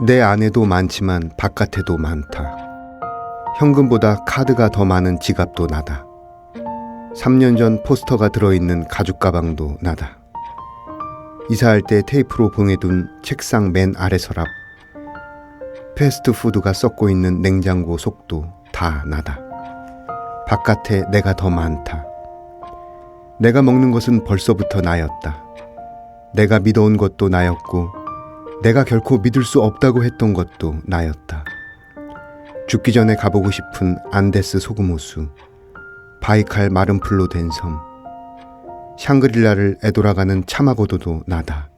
내 안에도 많지만 바깥에도 많다. 현금보다 카드가 더 많은 지갑도 나다. 3년 전 포스터가 들어있는 가죽 가방도 나다. 이사할 때 테이프로 봉해둔 책상 맨 아래 서랍, 패스트푸드가 썩고 있는 냉장고 속도 다 나다. 바깥에 내가 더 많다. 내가 먹는 것은 벌써부터 나였다. 내가 믿어온 것도 나였고 내가 결코 믿을 수 없다고 했던 것도 나였다. 죽기 전에 가보고 싶은 안데스 소금호수, 바이칼 마른 풀로 된 섬, 샹그릴라를 애돌아가는 차마고도도 나다.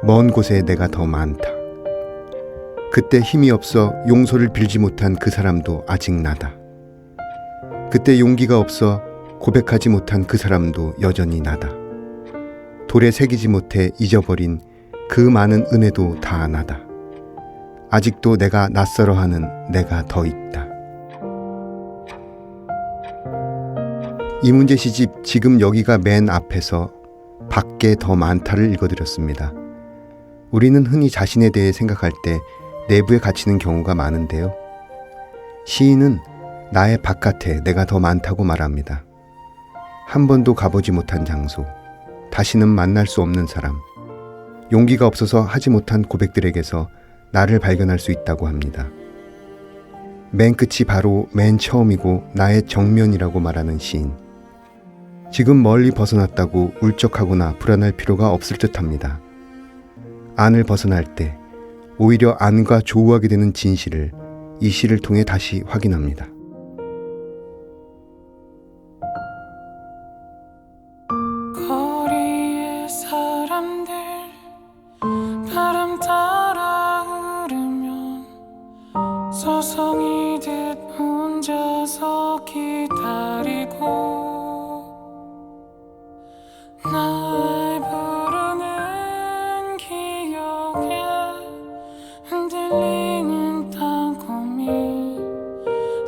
먼 곳에 내가 더 많다. 그때 힘이 없어 용서를 빌지 못한 그 사람도 아직 나다. 그때 용기가 없어 고백하지 못한 그 사람도 여전히 나다. 돌에 새기지 못해 잊어버린 그 많은 은혜도 다 나다. 아직도 내가 낯설어하는 내가 더 있다. 이문재 시집 지금 여기가 맨 앞에서 밖에 더 많다를 읽어드렸습니다. 우리는 흔히 자신에 대해 생각할 때 내부에 갇히는 경우가 많은데요. 시인은 나의 바깥에 내가 더 많다고 말합니다. 한 번도 가보지 못한 장소, 다시는 만날 수 없는 사람, 용기가 없어서 하지 못한 고백들에게서 나를 발견할 수 있다고 합니다. 맨 끝이 바로 맨 처음이고 나의 정면이라고 말하는 시인. 지금 멀리 벗어났다고 울적하거나 불안할 필요가 없을 듯합니다. 안을 벗어날 때 오히려 안과 조우하게 되는 진실을 이 시를 통해 다시 확인합니다. 거리의 사람들 바람 따라 흐르면 서성이듯 혼자서 기다리고 날 부르는 기억에 흔들리는 땅콩이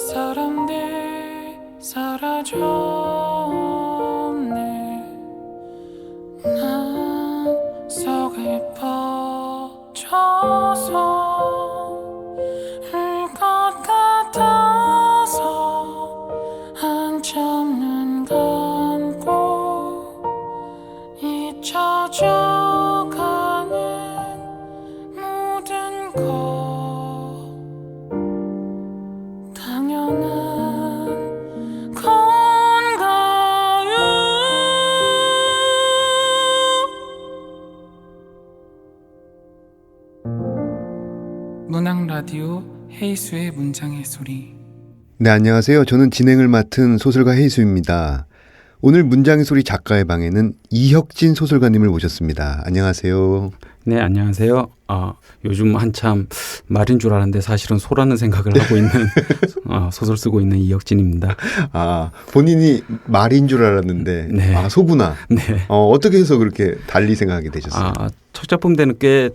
사람들 사라졌네. 난 속을 퍼져서 울 것 같아서 한참 눈 감고 잊혀져가는 모든 것 당연한 건가요? 문학 라디오 헤이수의 문장의 소리. 네, 안녕하세요. 저는 진행을 맡은 소설가 헤이수입니다. 오늘 문장의 소리 작가의 방에는 이혁진 소설가님을 모셨습니다. 안녕하세요. 네, 안녕하세요. 요즘 한참 말인 줄 알았는데 사실은 소라는 생각을 하고 있는 소설 쓰고 있는 이혁진입니다. 본인이 말인 줄 알았는데 네. 소구나. 네. 어떻게 해서 그렇게 달리 생각하게 되셨어요? 첫 작품 때는 꽤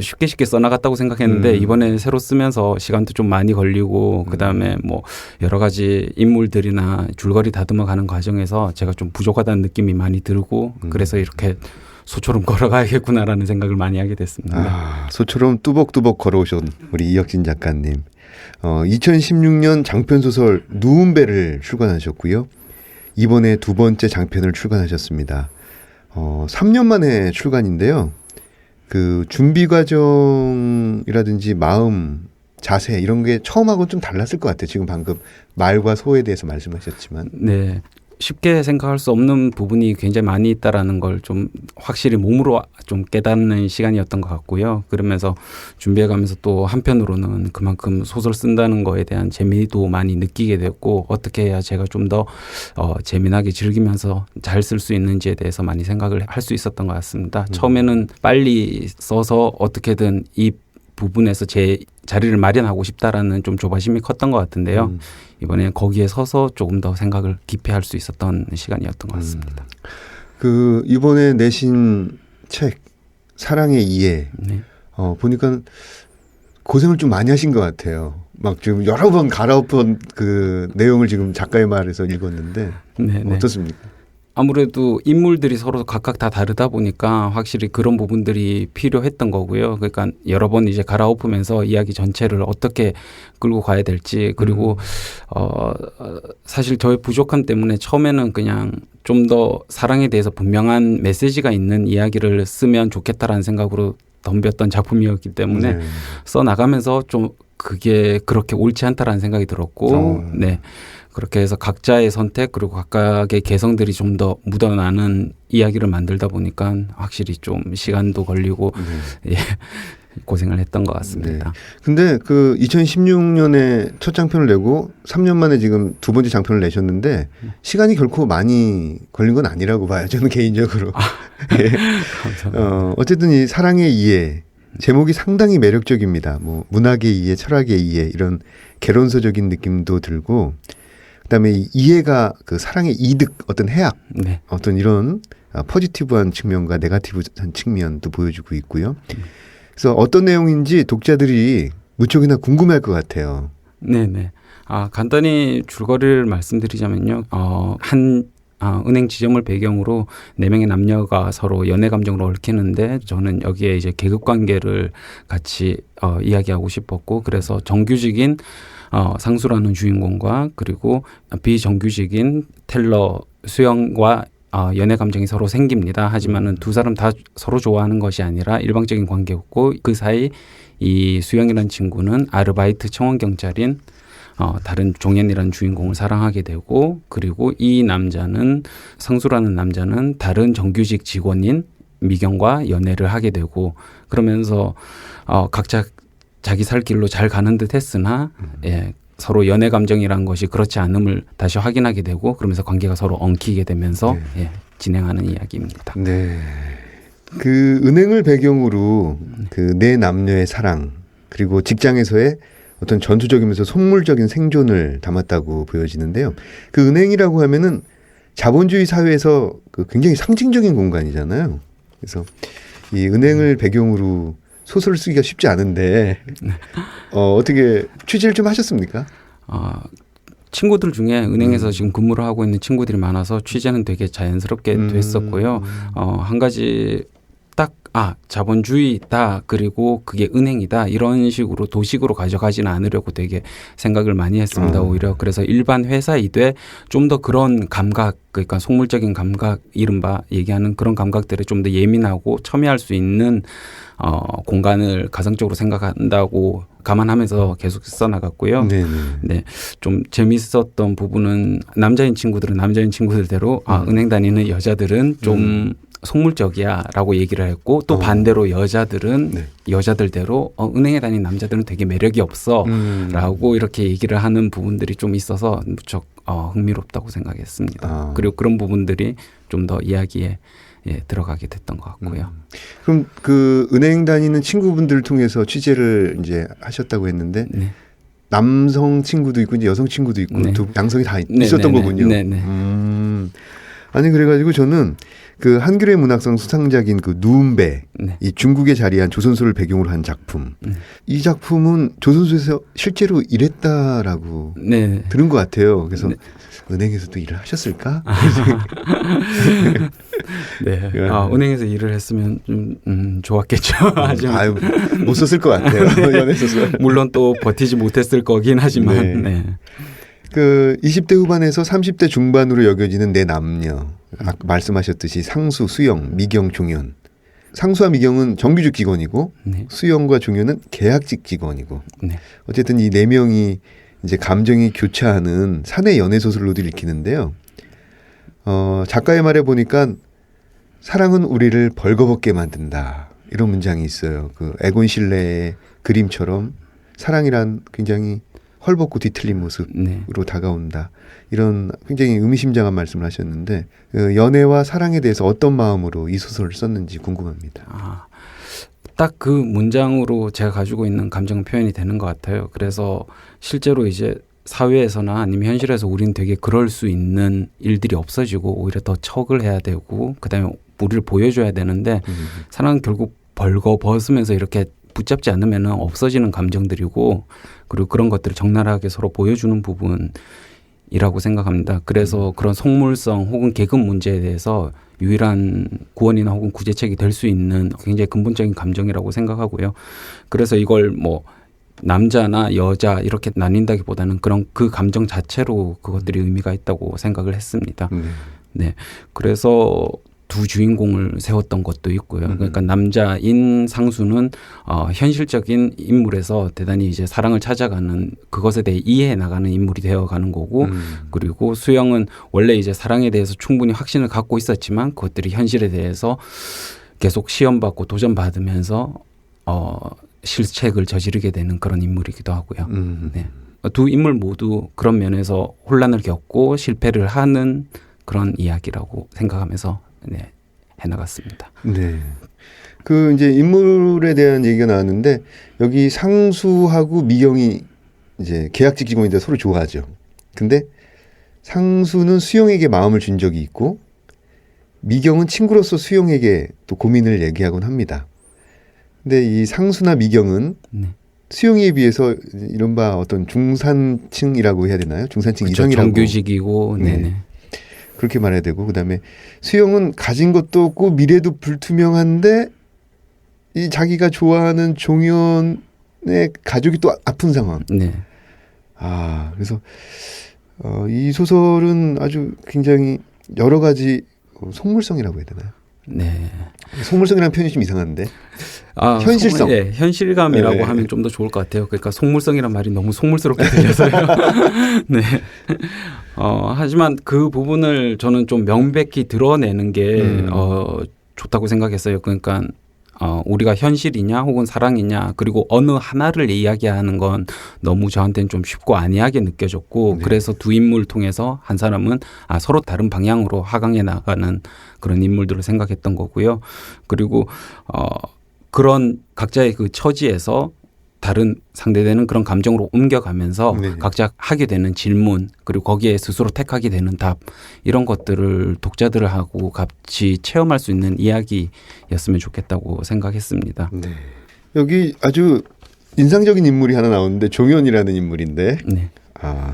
쉽게 써나갔다고 생각했는데 이번에 새로 쓰면서 시간도 좀 많이 걸리고 그다음에 뭐 여러 가지 인물들이나 줄거리 다듬어가는 과정에서 제가 좀 부족하다는 느낌이 많이 들고 그래서 이렇게 소처럼 걸어가야겠구나라는 생각을 많이 하게 됐습니다. 소처럼 뚜벅뚜벅 걸어오신 우리 이혁진 작가님. 2016년 장편소설 누운배를 출간하셨고요. 이번에 두 번째 장편을 출간하셨습니다. 3년 만에 출간인데요. 그 준비 과정이라든지 마음, 자세 이런 게 처음하고는 좀 달랐을 것 같아요. 지금 방금 말과 소에 대해서 말씀하셨지만. 네. 쉽게 생각할 수 없는 부분이 굉장히 많이 있다라는 걸 좀 확실히 몸으로 좀 깨닫는 시간이었던 것 같고요. 그러면서 준비해가면서 또 한편으로는 그만큼 소설 쓴다는 거에 대한 재미도 많이 느끼게 됐고 어떻게 해야 제가 좀 더 재미나게 즐기면서 잘 쓸 수 있는지에 대해서 많이 생각을 할 수 있었던 것 같습니다. 처음에는 빨리 써서 어떻게든 이 부분에서 제 자리를 마련하고 싶다라는 좀 조바심이 컸던 것 같은데요. 이번에 거기에 서서 조금 더 생각을 깊이 할 수 있었던 시간이었던 것 같습니다. 그 이번에 내신 책 사랑의 이해 네. 보니까 고생을 좀 많이 하신 것 같아요. 막 지금 여러 번 갈아엎은 그 내용을 지금 작가의 말에서 읽었는데 네, 네. 어떻습니까? 아무래도 인물들이 서로 각각 다 다르다 보니까 확실히 그런 부분들이 필요했던 거고요. 그러니까 여러 번 이제 갈아엎으면서 이야기 전체를 어떻게 끌고 가야 될지 그리고 사실 저의 부족함 때문에 처음에는 그냥 좀 더 사랑에 대해서 분명한 메시지가 있는 이야기를 쓰면 좋겠다라는 생각으로 덤볐던 작품이었기 때문에 네. 써나가면서 좀 그게 그렇게 옳지 않다라는 생각이 들었고 네. 그렇게 해서 각자의 선택 그리고 각각의 개성들이 좀 더 묻어나는 이야기를 만들다 보니까 확실히 좀 시간도 걸리고 예, 고생을 했던 것 같습니다. 근데 그 2016년에 첫 장편을 내고 3년 만에 지금 두 번째 장편을 내셨는데 시간이 결코 많이 걸린 건 아니라고 봐요. 저는 개인적으로. 예. 감사합니다. 어쨌든 이 사랑의 이해 제목이 상당히 매력적입니다. 뭐 문학의 이해, 철학의 이해 이런 개론서적인 느낌도 들고 그다음에 이 이해가 그 사랑의 이득 어떤 해악 네. 어떤 이런 포지티브한 측면과 네거티브한 측면도 보여주고 있고요. 그래서 어떤 내용인지 독자들이 무척이나 궁금할 것 같아요. 네네. 간단히 줄거리를 말씀드리자면요. 은행 지점을 배경으로 4명의 남녀가 서로 연애 감정으로 얽히는데 저는 여기에 이제 계급 관계를 같이 이야기하고 싶었고 그래서 정규직인 상수라는 주인공과 그리고 비정규직인 텔러 수영과 연애 감정이 서로 생깁니다. 하지만은 두 사람 다 서로 좋아하는 것이 아니라 일방적인 관계였고 그 사이 이 수영이라는 친구는 아르바이트 청원 경찰인 다른 종현이라는 주인공을 사랑하게 되고 그리고 이 남자는 상수라는 남자는 다른 정규직 직원인 미경과 연애를 하게 되고 그러면서 각자 자기 살 길로 잘 가는 듯 했으나 예, 서로 연애 감정이라는 것이 그렇지 않음을 다시 확인하게 되고 그러면서 관계가 서로 엉키게 되면서 예, 진행하는 이야기입니다. 네. 그 은행을 배경으로 그 네 남녀의 사랑 그리고 직장에서의 어떤 전투적이면서 속물적인 생존을 담았다고 보여지는데요. 그 은행이라고 하면은 자본주의 사회에서 그 굉장히 상징적인 공간이잖아요. 그래서 이 은행을 배경으로 소설을 쓰기가 쉽지 않은데 어떻게 취재를 좀 하셨습니까? 친구들 중에 은행에서 지금 근무를 하고 있는 친구들이 많아서 취재는 되게 자연스럽게 됐었고요. 한 가지 딱 자본주의다 그리고 그게 은행이다 이런 식으로 도식으로 가져가지는 않으려고 되게 생각을 많이 했습니다. 오히려 그래서 일반 회사이되 좀 더 그런 감각 그러니까 속물적인 감각 이른바 얘기하는 그런 감각들에 좀 더 예민하고 첨예할 수 있는 공간을 가성적으로 생각한다고 감안하면서 계속 써나갔고요. 네, 좀 재밌었던 부분은 남자인 친구들은 남자인 친구들대로 은행 다니는 여자들은 좀 속물적이야라고 얘기를 했고 또 반대로 여자들은 여자들대로 은행에 다니는 남자들은 되게 매력이 없어라고 이렇게 얘기를 하는 부분들이 좀 있어서 무척 흥미롭다고 생각했습니다. 그리고 그런 부분들이 좀 더 이야기에 들어가게 됐던 것 같고요. 그럼 그 은행 다니는 친구분들을 통해서 취재를 이제 하셨다고 했는데 남성 친구도 있고 이제 여성 친구도 있고 두 양성이 다 있었던 거군요. 아니 그래가지고 저는 그 한겨레 문학상 수상작인 그 누운배 이 중국에 자리한 조선소를 배경으로 한 작품 이 작품은 조선소에서 실제로 일했다라고 들은 것 같아요. 그래서 은행에서도 일을 하셨을까? 네. 은행에서 일을 했으면 좀 좋았겠죠. 하지만 못 썼을 것 같아요. 연애 소설. 물론 또 버티지 못했을 거긴 하지만. 그 20대 후반에서 30대 중반으로 여겨지는 네 남녀. 아까 말씀하셨듯이 상수, 수영, 미경, 종현. 상수와 미경은 정규직 직원이고 수영과 종현은 계약직 직원이고. 어쨌든 이 네 명이 이제 감정이 교차하는 사내 연애 소설로도 읽히는데요. 작가의 말에 보니까 사랑은 우리를 벌거벗게 만든다. 이런 문장이 있어요. 그 에곤 실레의 그림처럼 사랑이란 굉장히 헐벗고 뒤틀린 모습으로 다가온다. 이런 굉장히 의미심장한 말씀을 하셨는데 그 연애와 사랑에 대해서 어떤 마음으로 이 소설을 썼는지 궁금합니다. 딱 그 문장으로 제가 가지고 있는 감정은 표현이 되는 것 같아요. 그래서 실제로 이제 사회에서나 아니면 현실에서 우리는 되게 그럴 수 있는 일들이 없어지고 오히려 더 척을 해야 되고 그다음에 우리를 보여줘야 되는데 사랑은 결국 벌거벗으면서 이렇게 붙잡지 않으면 없어지는 감정들이고 그리고 그런 것들을 적나라하게 서로 보여주는 부분이 이라고 생각합니다. 그래서 그런 속물성 혹은 계급 문제에 대해서 유일한 구원이나 혹은 구제책이 될 수 있는 굉장히 근본적인 감정이라고 생각하고요. 그래서 이걸 뭐 남자나 여자 이렇게 나뉜다기보다는 그런 그 감정 자체로 그것들이 의미가 있다고 생각을 했습니다. 네. 그래서 두 주인공을 세웠던 것도 있고요. 그러니까 남자인 상수는 현실적인 인물에서 대단히 이제 사랑을 찾아가는 그것에 대해 이해해 나가는 인물이 되어가는 거고, 그리고 수영은 원래 이제 사랑에 대해서 충분히 확신을 갖고 있었지만 그것들이 현실에 대해서 계속 시험받고 도전받으면서 실책을 저지르게 되는 그런 인물이기도 하고요. 네. 두 인물 모두 그런 면에서 혼란을 겪고 실패를 하는 그런 이야기라고 생각하면서 네, 해나갔습니다. 네. 그 이제 인물에 대한 얘기가 나왔는데 여기 상수하고 미경이 이제 계약직 직원인데 서로 좋아하죠. 근데 상수는 수영에게 마음을 준 적이 있고 미경은 친구로서 수영에게 또 고민을 얘기하곤 합니다. 근데 이 상수나 미경은 네. 수영이에 비해서 이른바 어떤 중산층이라고 해야 되나요? 중산층 그렇죠. 이상이라고. 정규직이고, 네. 네네. 그렇게 말해야 되고, 그다음에 수영은 가진 것도 없고 미래도 불투명한데 이 자기가 좋아하는 종현의 가족이 또 아픈 상황. 네. 그래서 이 소설은 아주 굉장히 여러 가지 속물성이라고 해야 되나요? 네. 속물성이라는 표현이 좀 이상한데. 현실성. 네, 현실감이라고 네. 하면 좀 더 좋을 것 같아요. 그러니까 속물성이란 말이 너무 속물스럽게 들려서요. 네. 하지만 그 부분을 저는 좀 명백히 드러내는 게 좋다고 생각했어요. 그러니까 우리가 현실이냐 혹은 사랑이냐 그리고 어느 하나를 이야기하는 건 너무 저한테는 좀 쉽고 안이하게 느껴졌고 네. 그래서 두 인물 통해서 한 사람은 서로 다른 방향으로 하강해 나가는 그런 인물들을 생각했던 거고요. 그리고 그런 각자의 그 처지에서 다른 상대되는 그런 감정으로 옮겨가면서 네. 각자 하게 되는 질문 그리고 거기에 스스로 택하게 되는 답 이런 것들을 독자들하고 같이 체험할 수 있는 이야기였으면 좋겠다고 생각했습니다. 네. 여기 아주 인상적인 인물이 하나 나오는데 종현이라는 인물인데 네.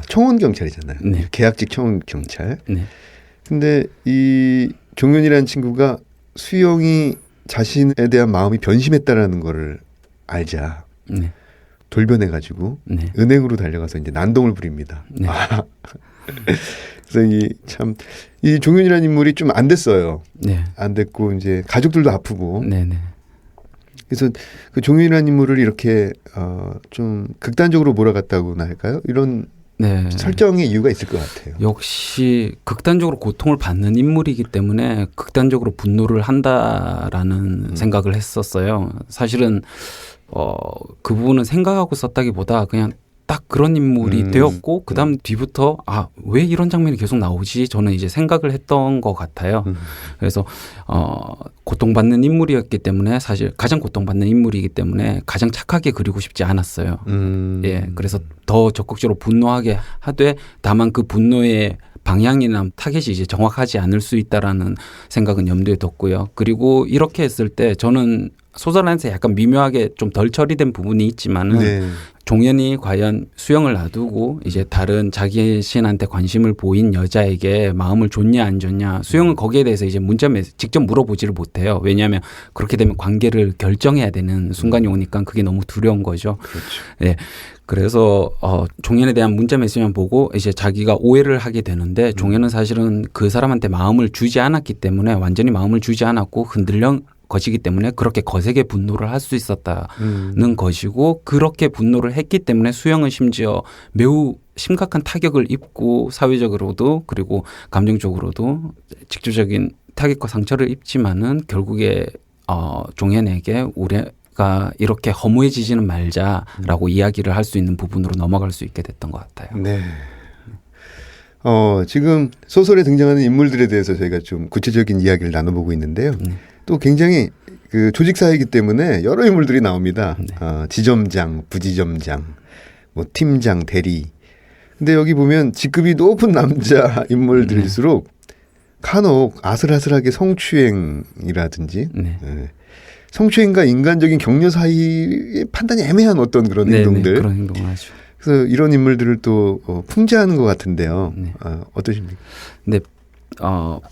청원 경찰이잖아요. 네. 계약직 청원 경찰. 네. 근데 이 종현이라는 친구가 수영이 자신에 대한 마음이 변심했다라는 거를 알자 네. 돌변해가지고 네. 은행으로 달려가서 이제 난동을 부립니다. 네. 그래서 이 종현이라는 인물이 좀 안 됐어요. 네. 안 됐고 이제 가족들도 아프고. 네. 네. 그래서 그 종현이라는 인물을 이렇게 좀 극단적으로 몰아갔다고나 할까요? 이런 네. 설정의 이유가 있을 것 같아요. 역시 극단적으로 고통을 받는 인물이기 때문에 극단적으로 분노를 한다라는 생각을 했었어요. 사실은 그 부분은 생각하고 썼다기보다 그냥 딱 그런 인물이 되었고 그다음 뒤부터 왜 이런 장면이 계속 나오지? 저는 이제 생각을 했던 것 같아요. 그래서 고통받는 인물이었기 때문에 사실 가장 고통받는 인물이기 때문에 가장 착하게 그리고 싶지 않았어요. 예, 그래서 더 적극적으로 분노하게 하되 다만 그 분노의 방향이나 타겟이 이제 정확하지 않을 수 있다라는 생각은 염두에 뒀고요. 그리고 이렇게 했을 때 저는 소설 안에서 약간 미묘하게 좀 덜 처리된 부분이 있지만은 네. 종현이 과연 수영을 놔두고 이제 다른 자기 신한테 관심을 보인 여자에게 마음을 줬냐 안 줬냐 수영은 거기에 대해서 이제 문자에 직접 물어보지를 못해요. 왜냐하면 그렇게 되면 관계를 결정해야 되는 순간이 오니까 그게 너무 두려운 거죠. 그렇죠. 네. 그래서 종현에 대한 문자 메시지만 보고 이제 자기가 오해를 하게 되는데 종현은 사실은 그 사람한테 마음을 주지 않았기 때문에 완전히 마음을 주지 않았고 흔들려 것이기 때문에 그렇게 거세게 분노를 할 수 있었다는 것이고 그렇게 분노를 했기 때문에 수영은 심지어 매우 심각한 타격을 입고 사회적으로도 그리고 감정적으로도 직접적인 타격과 상처를 입지만은 결국에 종현에게 우리가 이렇게 허무해지지는 말자라고 이야기를 할 수 있는 부분으로 넘어갈 수 있게 됐던 것 같아요. 네. 지금 소설에 등장하는 인물들에 대해서 저희가 좀 구체적인 이야기를 나눠보고 있는데요. 또 굉장히 그 조직사회이기 때문에 여러 인물들이 나옵니다. 네. 지점장, 부지점장, 뭐 팀장, 대리. 근데 여기 보면 직급이 높은 남자 인물들일수록 간혹 아슬아슬하게 성추행이라든지 성추행과 인간적인 격려 사이의 판단이 애매한 어떤 그런 행동들. 그런 행동을 하죠. 그래서 이런 인물들을 또 풍자하는 것 같은데요. 네. 어떠십니까? 근데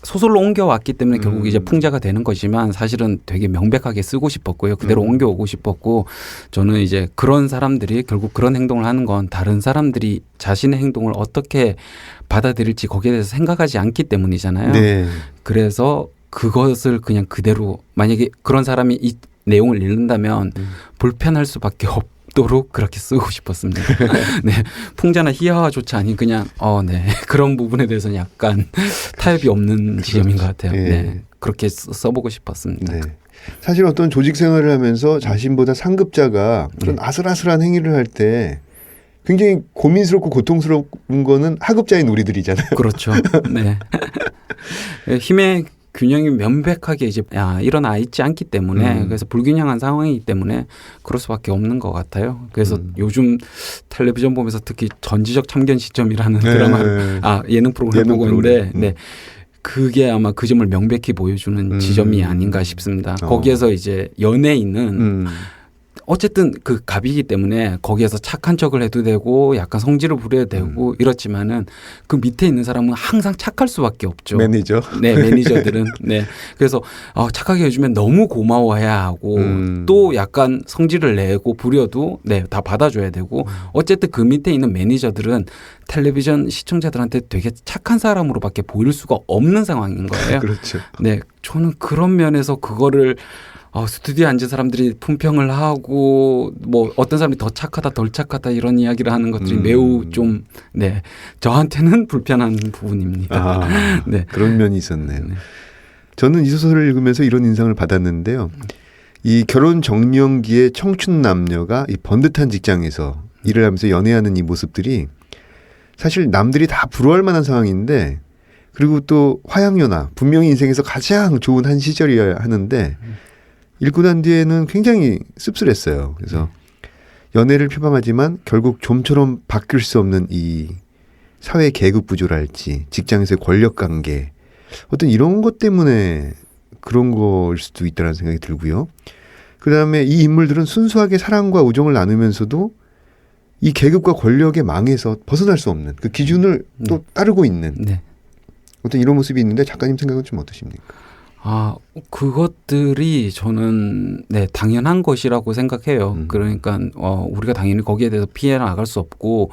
소설로 옮겨왔기 때문에 결국 이제 풍자가 되는 거지만 사실은 되게 명백하게 쓰고 싶었고요. 그대로 옮겨오고 싶었고 저는 이제 그런 사람들이 결국 그런 행동을 하는 건 다른 사람들이 자신의 행동을 어떻게 받아들일지 거기에 대해서 생각하지 않기 때문이잖아요. 네. 그래서 그것을 그냥 그대로 만약에 그런 사람이 이 내용을 읽는다면 불편할 수밖에 없도록 그렇게 쓰고 싶었습니다. 네, 풍자나 희화화조차 아닌 그냥 네 그런 부분에 대해서는 약간 타협이 없는 지점인 것 같아요. 예. 네, 그렇게 써보고 싶었습니다. 네. 사실 어떤 조직 생활을 하면서 자신보다 상급자가 그런 아슬아슬한 행위를 할 때 굉장히 고민스럽고 고통스러운 거는 하급자인 우리들이잖아요. 그렇죠. 네. 힘의 균형이 명백하게 이제 일어나 있지 않기 때문에 그래서 불균형한 상황이기 때문에 그럴 수밖에 없는 것 같아요. 그래서 요즘 텔레비전 보면서 특히 전지적 참견 시점이라는 드라마를 예능 프로그램 보고 있는데 네. 그게 아마 그 점을 명백히 보여주는 지점이 아닌가 싶습니다. 거기에서 이제 연예인은 어쨌든 그 갑이기 때문에 거기에서 착한 척을 해도 되고 약간 성질을 부려도 되고 이렇지만은 그 밑에 있는 사람은 항상 착할 수밖에 없죠. 매니저. 네, 매니저들은. 네. 그래서 착하게 해주면 너무 고마워해야 하고 또 약간 성질을 내고 부려도 네, 다 받아줘야 되고 어쨌든 그 밑에 있는 매니저들은 텔레비전 시청자들한테 되게 착한 사람으로밖에 보일 수가 없는 상황인 거예요. 그렇죠. 네. 저는 그런 면에서 그거를 스튜디오에 앉은 사람들이 품평을 하고 뭐 어떤 사람이 더 착하다 덜 착하다 이런 이야기를 하는 것들이 매우 좀 네 저한테는 불편한 부분입니다. 네. 그런 면이 있었네요. 네. 저는 이 소설을 읽으면서 이런 인상을 받았는데요. 이 결혼 정년기의 청춘 남녀가 이 번듯한 직장에서 일을 하면서 연애하는 이 모습들이 사실 남들이 다 부러워할 만한 상황인데 그리고 또 화양연화 분명히 인생에서 가장 좋은 한 시절이어야 하는데 읽고 난 뒤에는 굉장히 씁쓸했어요. 그래서 연애를 표방하지만 결국 좀처럼 바뀔 수 없는 이 사회 계급 구조랄지 직장에서의 권력 관계 어떤 이런 것 때문에 그런 거일 수도 있다는 생각이 들고요. 그다음에 이 인물들은 순수하게 사랑과 우정을 나누면서도 이 계급과 권력의 망에서 벗어날 수 없는 그 기준을 또 따르고 있는 어떤 이런 모습이 있는데 작가님 생각은 좀 어떠십니까? 그것들이 저는 네 당연한 것이라고 생각해요. 그러니까 우리가 당연히 거기에 대해서 피해 나갈 수 없고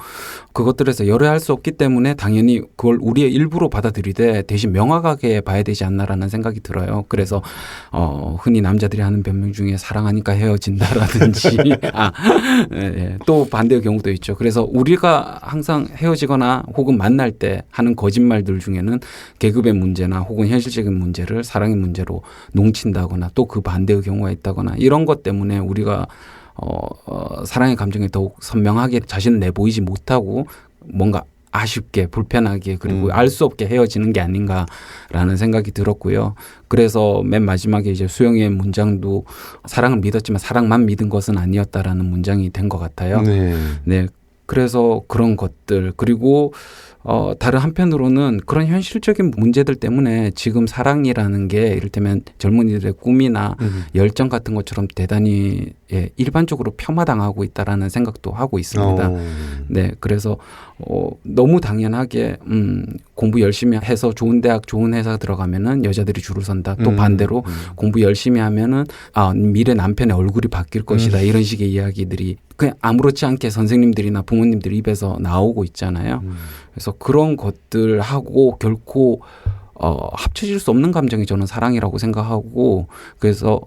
그것들에서 열애할 수 없기 때문에 당연히 그걸 우리의 일부로 받아들이되 대신 명확하게 봐야 되지 않나라는 생각이 들어요. 그래서 흔히 남자들이 하는 변명 중에 사랑하니까 헤어진다라든지 네, 또 반대의 경우도 있죠. 그래서 우리가 항상 헤어지거나 혹은 만날 때 하는 거짓말들 중에는 계급의 문제나 혹은 현실적인 문제를 사랑의 문제로 농친다거나 또 그 반대의 경우가 있다거나 이런 것 때문에 우리가 사랑의 감정에 더욱 선명하게 자신을 내보이지 못하고 뭔가 아쉽게 불편하게 그리고 알 수 없게 헤어지는 게 아닌가라는 생각이 들었고요. 그래서 맨 마지막에 이제 수영의 문장도 사랑을 믿었지만 사랑만 믿은 것은 아니었다라는 문장이 된 것 같아요. 네. 그래서 그런 것들 그리고 다른 한편으로는 그런 현실적인 문제들 때문에 지금 사랑이라는 게 이를테면 젊은이들의 꿈이나 열정 같은 것처럼 대단히 일반적으로 폄하당하고 있다라는 생각도 하고 있습니다. 네, 그래서 너무 당연하게 공부 열심히 해서 좋은 대학, 좋은 회사 들어가면은 여자들이 줄을 선다. 또 반대로 공부 열심히 하면은 미래 남편의 얼굴이 바뀔 것이다. 이런 식의 이야기들이 그냥 아무렇지 않게 선생님들이나 부모님들 입에서 나오고 있잖아요. 그래서 그런 것들하고 결코 합쳐질 수 없는 감정이 저는 사랑이라고 생각하고 그래서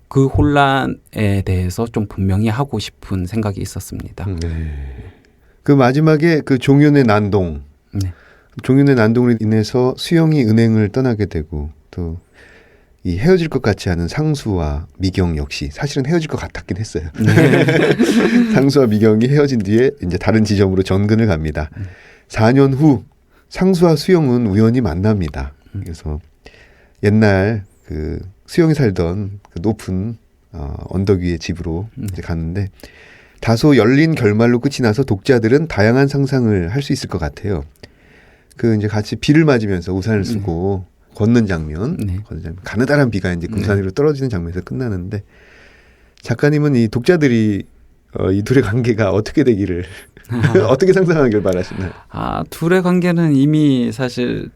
그 혼란에 대해서 좀 분명히 하고 싶은 생각이 있었습니다. 그 마지막에 그 종윤의 난동, 종윤의 난동으로 인해서 수영이 은행을 떠나게 되고 또 이 헤어질 것 같지 않은 상수와 미경 역시 사실은 헤어질 것 같았긴 했어요. 상수와 미경이 헤어진 뒤에 이제 다른 지점으로 전근을 갑니다. 4년 후 상수와 수영은 우연히 만납니다. 그래서 옛날 그 수영이 살던 그 높은 언덕 위의 집으로 이제 가는데 다소 열린 결말로 끝이 나서 독자들은 다양한 상상을 할 수 있을 것 같아요. 그 이제 같이 비를 맞으면서 우산을 쓰고 걷는 장면, 가느다란 비가 이제 우산 위로 떨어지는 장면에서 끝나는데 작가님은 이 독자들이 이 둘의 관계가 어떻게 되기를 어떻게 상상하길 바라시나요? 둘의 관계는 이미 사실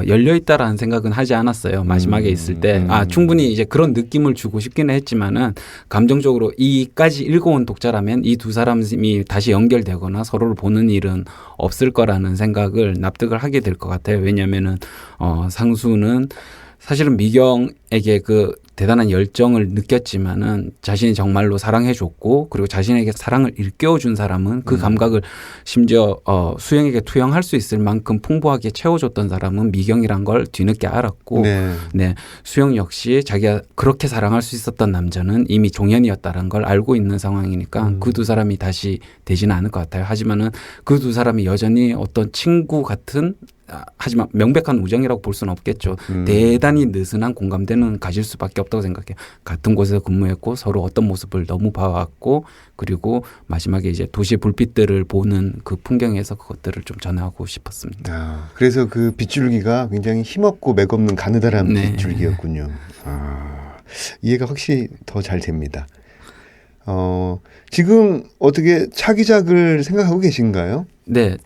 열려 있다라는 생각은 하지 않았어요. 마지막에 있을 때 충분히 이제 그런 느낌을 주고 싶기는 했지만은 감정적으로 이까지 읽어온 독자라면 이 두 사람이 다시 연결되거나 서로를 보는 일은 없을 거라는 생각을 납득을 하게 될 것 같아요. 왜냐하면은 상수는 사실은 미경에게 그 대단한 열정을 느꼈지만은 자신이 정말로 사랑해줬고 그리고 자신에게 사랑을 일깨워준 사람은 그 감각을 심지어 수영에게 투영할 수 있을 만큼 풍부하게 채워줬던 사람은 미경이란 걸 뒤늦게 알았고 네, 수영 역시 자기가 그렇게 사랑할 수 있었던 남자는 이미 종현이었다는 걸 알고 있는 상황이니까 그 두 사람이 다시 되지는 않을 것 같아요. 하지만은 그 두 사람이 여전히 어떤 친구 같은 하지만 명백한 우정이라고 볼 수는 없겠죠. 대단히 느슨한 공감대는 가질 수밖에 없다고 생각해요. 같은 곳에서 근무했고 서로 어떤 모습을 너무 봐왔고 그리고 마지막에 이제 도시의 불빛들을 보는 그 풍경에서 그것들을 좀 전하고 싶었습니다. 그래서 그 빗줄기가 굉장히 힘없고 맥없는 가느다란 빗줄기였군요. 이해가 확실히 더 잘 됩니다. 지금 어떻게 차기작을 생각하고 계신가요? 네,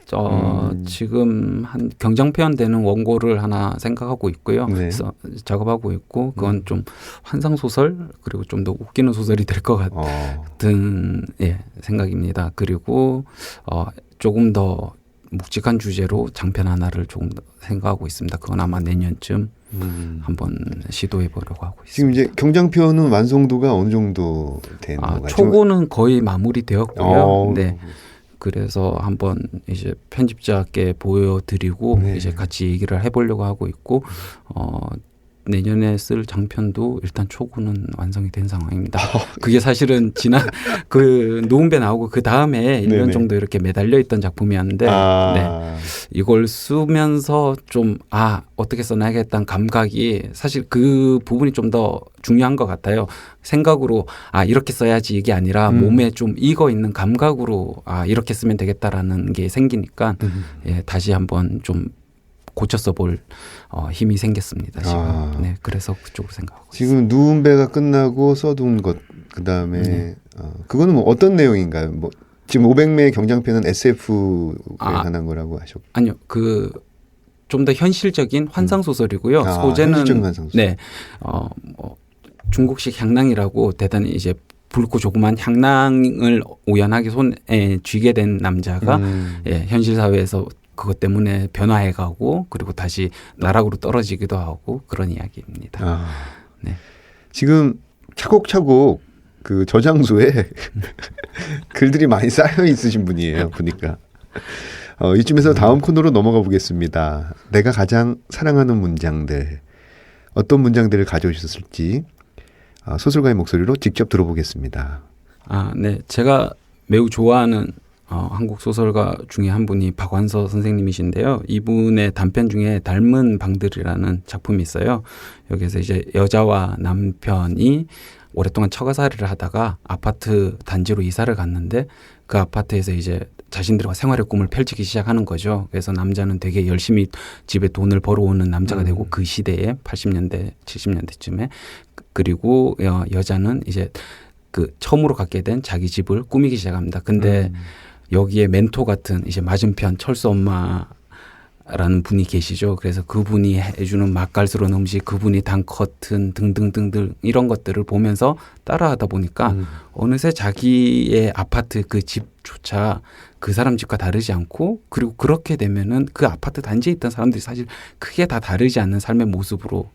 지금 한 경장편 되는 원고를 하나 생각하고 있고요. 그래서 작업하고 있고 그건 좀 환상 소설 그리고 좀 더 웃기는 소설이 될 것 같은 생각입니다. 그리고 조금 더 묵직한 주제로 장편 하나를 조금 더 생각하고 있습니다. 그건 아마 내년쯤 한번 시도해 보려고 하고 있습니다. 지금 이제 경장편은 완성도가 어느 정도 되는 건가요? 초고는 거의 마무리되었고요. 네. 그래서 한번 이제 편집자께 보여드리고 이제 같이 얘기를 해보려고 하고 있고 내년에 쓸 장편도 일단 초고는 완성이 된 상황입니다. 그게 사실은 지난 그 노은배 나오고 그 다음에 1년 정도 이렇게 매달려 있던 작품이었는데 이걸 쓰면서 좀 어떻게 써나야겠다는 감각이 사실 그 부분이 좀 더 중요한 것 같아요. 생각으로 이렇게 써야지 이게 아니라 몸에 좀 익어 있는 감각으로 이렇게 쓰면 되겠다라는 게 생기니까 다시 한번 좀 고쳐서 볼 힘이 생겼습니다. 지금. 네, 그래서 그쪽으로 생각하고 지금 있습니다. 누운배가 끝나고 써둔 것 그다음에 그거는 뭐 어떤 내용인가요? 뭐 지금 500매의 경장편은 SF에 관한 거라고 하셨고 아니요. 그 좀 더 현실적인 환상 소설이고요. 소재는 현실적인 환상 소설. 네. 중국식 향낭이라고 대단히 이제 붉고 조그만 향낭을 우연하게 손에 쥐게 된 남자가 현실 사회에서 그것 때문에 변화해가고 그리고 다시 나락으로 떨어지기도 하고 그런 이야기입니다. 네. 지금 차곡차곡 그 저장소에 글들이 많이 쌓여 있으신 분이에요. 보니까. 이쯤에서 다음 코너로 넘어가 보겠습니다. 내가 가장 사랑하는 문장들. 어떤 문장들을 가져오셨을지 소설가의 목소리로 직접 들어보겠습니다. 네. 제가 매우 좋아하는 한국 소설가 중에 한 분이 박완서 선생님이신데요. 이분의 단편 중에 닮은 방들이라는 작품이 있어요. 여기서 이제 여자와 남편이 오랫동안 처가살이를 하다가 아파트 단지로 이사를 갔는데 그 아파트에서 이제 자신들과 생활의 꿈을 펼치기 시작하는 거죠. 그래서 남자는 되게 열심히 집에 돈을 벌어오는 남자가 되고 그 시대에 80년대, 70년대쯤에 그리고 여자는 이제 그 처음으로 갖게 된 자기 집을 꾸미기 시작합니다. 근데 여기에 멘토 같은 이제 맞은편 철수 엄마라는 분이 계시죠. 그래서 그분이 해주는 맛깔스러운 음식, 그분이 단 커튼 등등등등 이런 것들을 보면서 따라하다 보니까 어느새 자기의 아파트 그 집조차 그 사람 집과 다르지 않고 그리고 그렇게 되면은 그 아파트 단지에 있던 사람들이 사실 크게 다 다르지 않는 삶의 모습으로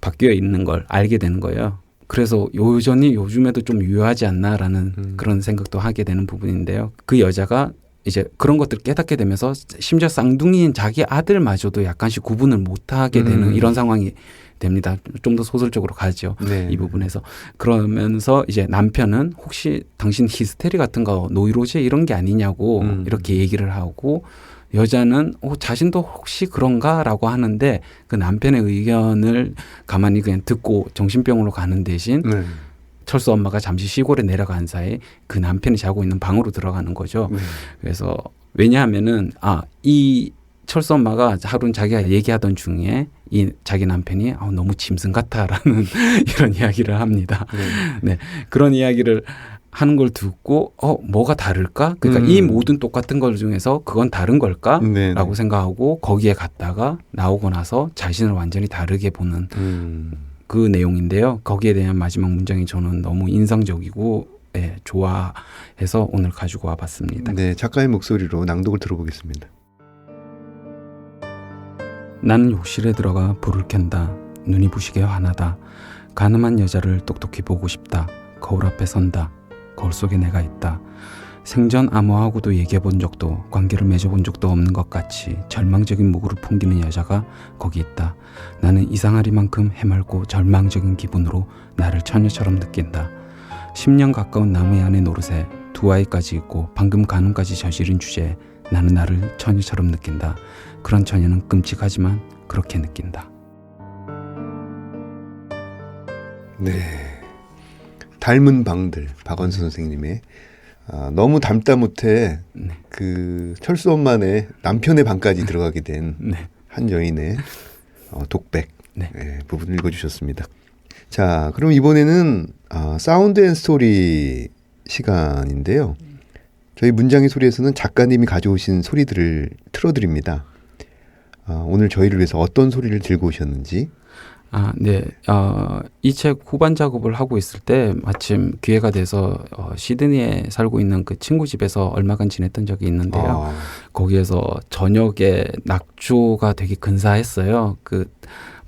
바뀌어 있는 걸 알게 되는 거예요. 그래서 여전히 요즘에도 좀 유효하지 않나라는 그런 생각도 하게 되는 부분인데요. 그 여자가 이제 그런 것들을 깨닫게 되면서 심지어 쌍둥이인 자기 아들마저도 약간씩 구분을 못하게 되는 이런 상황이 됩니다. 좀 더 소설적으로 가죠. 이 부분에서. 그러면서 이제 남편은 혹시 당신 히스테리 같은 거 노이로제 이런 게 아니냐고 이렇게 얘기를 하고 여자는 자신도 혹시 그런가라고 하는데 그 남편의 의견을 가만히 그냥 듣고 정신병원으로 가는 대신 철수 엄마가 잠시 시골에 내려간 사이 그 남편이 자고 있는 방으로 들어가는 거죠. 그래서 왜냐하면은 이 철수 엄마가 하루는 자기가 얘기하던 중에 이 자기 남편이 너무 짐승 같아라는 이런 이야기를 합니다. 네. 그런 이야기를 하는 걸 듣고 뭐가 다를까? 그러니까 이 모든 똑같은 걸 중에서 그건 다른 걸까? 네네. 라고 생각하고 거기에 갔다가 나오고 나서 자신을 완전히 다르게 보는 그 내용인데요. 거기에 대한 마지막 문장이 저는 너무 인상적이고 예, 좋아해서 오늘 가지고 와봤습니다. 네, 작가의 목소리로 낭독을 들어보겠습니다. 나는 욕실에 들어가 불을 켠다. 눈이 부시게 화나다. 가늠한 여자를 똑똑히 보고 싶다. 거울 앞에 선다. 거울 속에 내가 있다. 생전 아무하고도 얘기해 본 적도 관계를 맺어본 적도 없는 것 같이 절망적인 모구를 풍기는 여자가 거기 있다. 나는 이상하리만큼 해맑고 절망적인 기분으로 나를 처녀처럼 느낀다. 10년 가까운 나무의 안에 노릇에 두 아이까지 있고 방금 간음까지 저지른 주제에 나는 나를 처녀처럼 느낀다. 그런 처녀는 끔찍하지만 그렇게 느낀다. 네, 닮은 방들 박원순 선생님의 너무 닮다 못해 네. 그 철수 엄마의 남편의 방까지 들어가게 된 네. 한 여인의 독백 네. 부분을 읽어주셨습니다. 자, 그럼 이번에는 사운드 앤 스토리 시간인데요. 저희 문장의 소리에서는 작가님이 가져오신 소리들을 틀어드립니다. 오늘 저희를 위해서 어떤 소리를 들고 오셨는지. 네. 이 책 후반 작업을 하고 있을 때 마침 기회가 돼서 시드니에 살고 있는 그 친구 집에서 얼마간 지냈던 적이 있는데요. 거기에서 저녁에 낙조가 되게 근사했어요. 그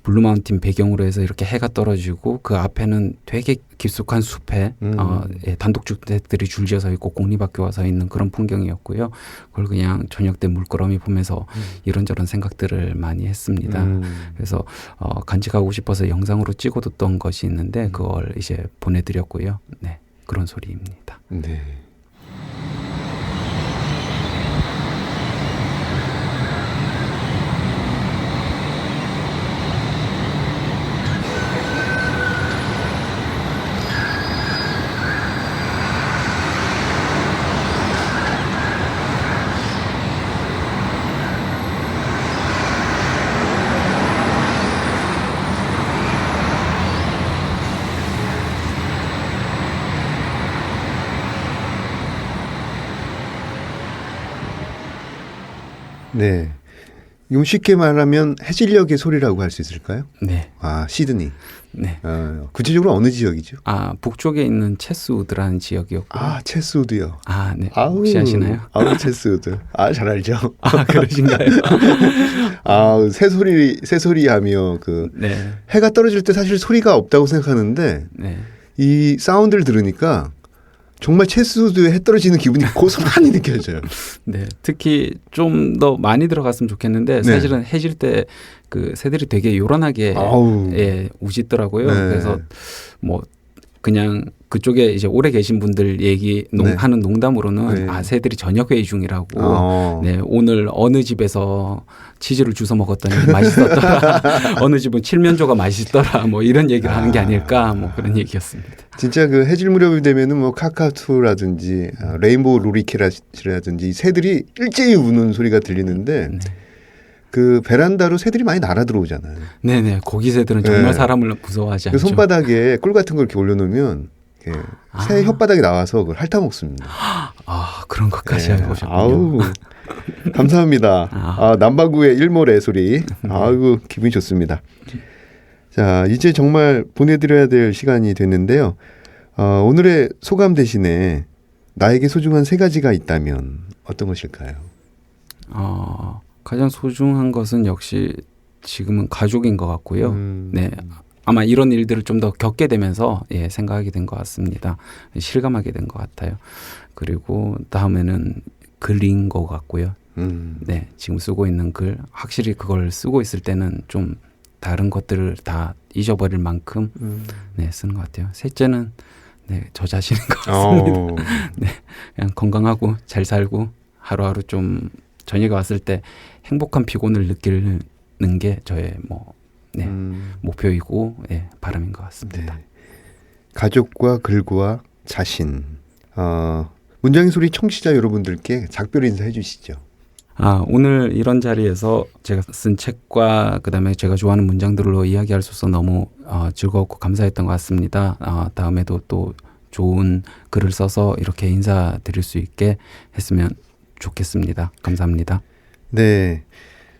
블루마운틴 배경으로 해서 이렇게 해가 떨어지고 그 앞에는 되게 깊숙한 숲에 단독주택들이 줄지어 서 있고 공립학교가 서 있는 그런 풍경이었고요. 그걸 그냥 저녁 때 물끄러미 보면서 이런저런 생각들을 많이 했습니다. 그래서 간직하고 싶어서 영상으로 찍어뒀던 것이 있는데 그걸 이제 보내드렸고요. 네, 그런 소리입니다. 네. 네. 이건 쉽게 말하면 해질녘의 소리라고 할 수 있을까요? 네. 시드니. 네. 구체적으로 어느 지역이죠? 북쪽에 있는 체스우드라는 지역이었고요. 체스우드요. 네. 혹시 아시나요? 체스우드. 잘 알죠. 그러신가요? 새소리 하며 네. 해가 떨어질 때 사실 소리가 없다고 생각하는데 네. 이 사운드를 들으니까 정말 체스우드에 해 떨어지는 기분이 고스란히 느껴져요. 네, 특히 좀 더 많이 들어갔으면 좋겠는데 사실은 해질 때 그 새들이 되게 요란하게 우짖더라고요. 네. 그래서 뭐 그냥 그쪽에 이제 오래 계신 분들 하는 농담으로는 새들이 저녁 회의 중이라고. 네, 오늘 어느 집에서 치즈를 주워 먹었더니 맛있었더라. 어느 집은 칠면조가 맛있더라. 뭐 이런 얘기를 하는 게 아닐까. 뭐 그런 얘기였습니다. 진짜 그 해질 무렵이 되면은 뭐 카카투라든지 레인보우 로리케라든지 새들이 일제히 우는 소리가 들리는데 그 베란다로 새들이 많이 날아 들어오잖아요. 네네. 고기 새들은 정말 사람을 무서워하지 않죠. 그 손바닥에 꿀 같은 걸 이렇게 올려놓으면 새 혓바닥에 나와서 그걸 핥아먹습니다. 그런 것까지 알고 오셨군요. 감사합니다. 남반구의 일몰의 소리. 아이고 기분이 좋습니다. 자, 이제 정말 보내드려야 될 시간이 됐는데요. 오늘의 소감 대신에 나에게 소중한 세 가지가 있다면 어떤 것일까요? 가장 소중한 것은 역시 지금은 가족인 것 같고요. 네, 아마 이런 일들을 좀 더 겪게 되면서 생각하게 된 것 같습니다. 실감하게 된 것 같아요. 그리고 다음에는 글인 것 같고요. 네, 지금 쓰고 있는 글 확실히 그걸 쓰고 있을 때는 좀 다른 것들을 다 잊어버릴 만큼 쓰는 것 같아요. 셋째는 저 자신인 것 같습니다. 네, 그냥 건강하고 잘 살고 하루하루 좀 저녁에 왔을 때 행복한 피곤을 느끼는 게 저의 목표이고 바람인 것 같습니다. 네. 가족과 글과 자신. 문장의 소리 청취자 여러분들께 작별 인사해 주시죠. 오늘 이런 자리에서 제가 쓴 책과 그다음에 제가 좋아하는 문장들로 이야기할 수 있어서 너무 즐거웠고 감사했던 것 같습니다. 다음에도 또 좋은 글을 써서 이렇게 인사드릴 수 있게 했으면 좋겠습니다. 감사합니다. 네,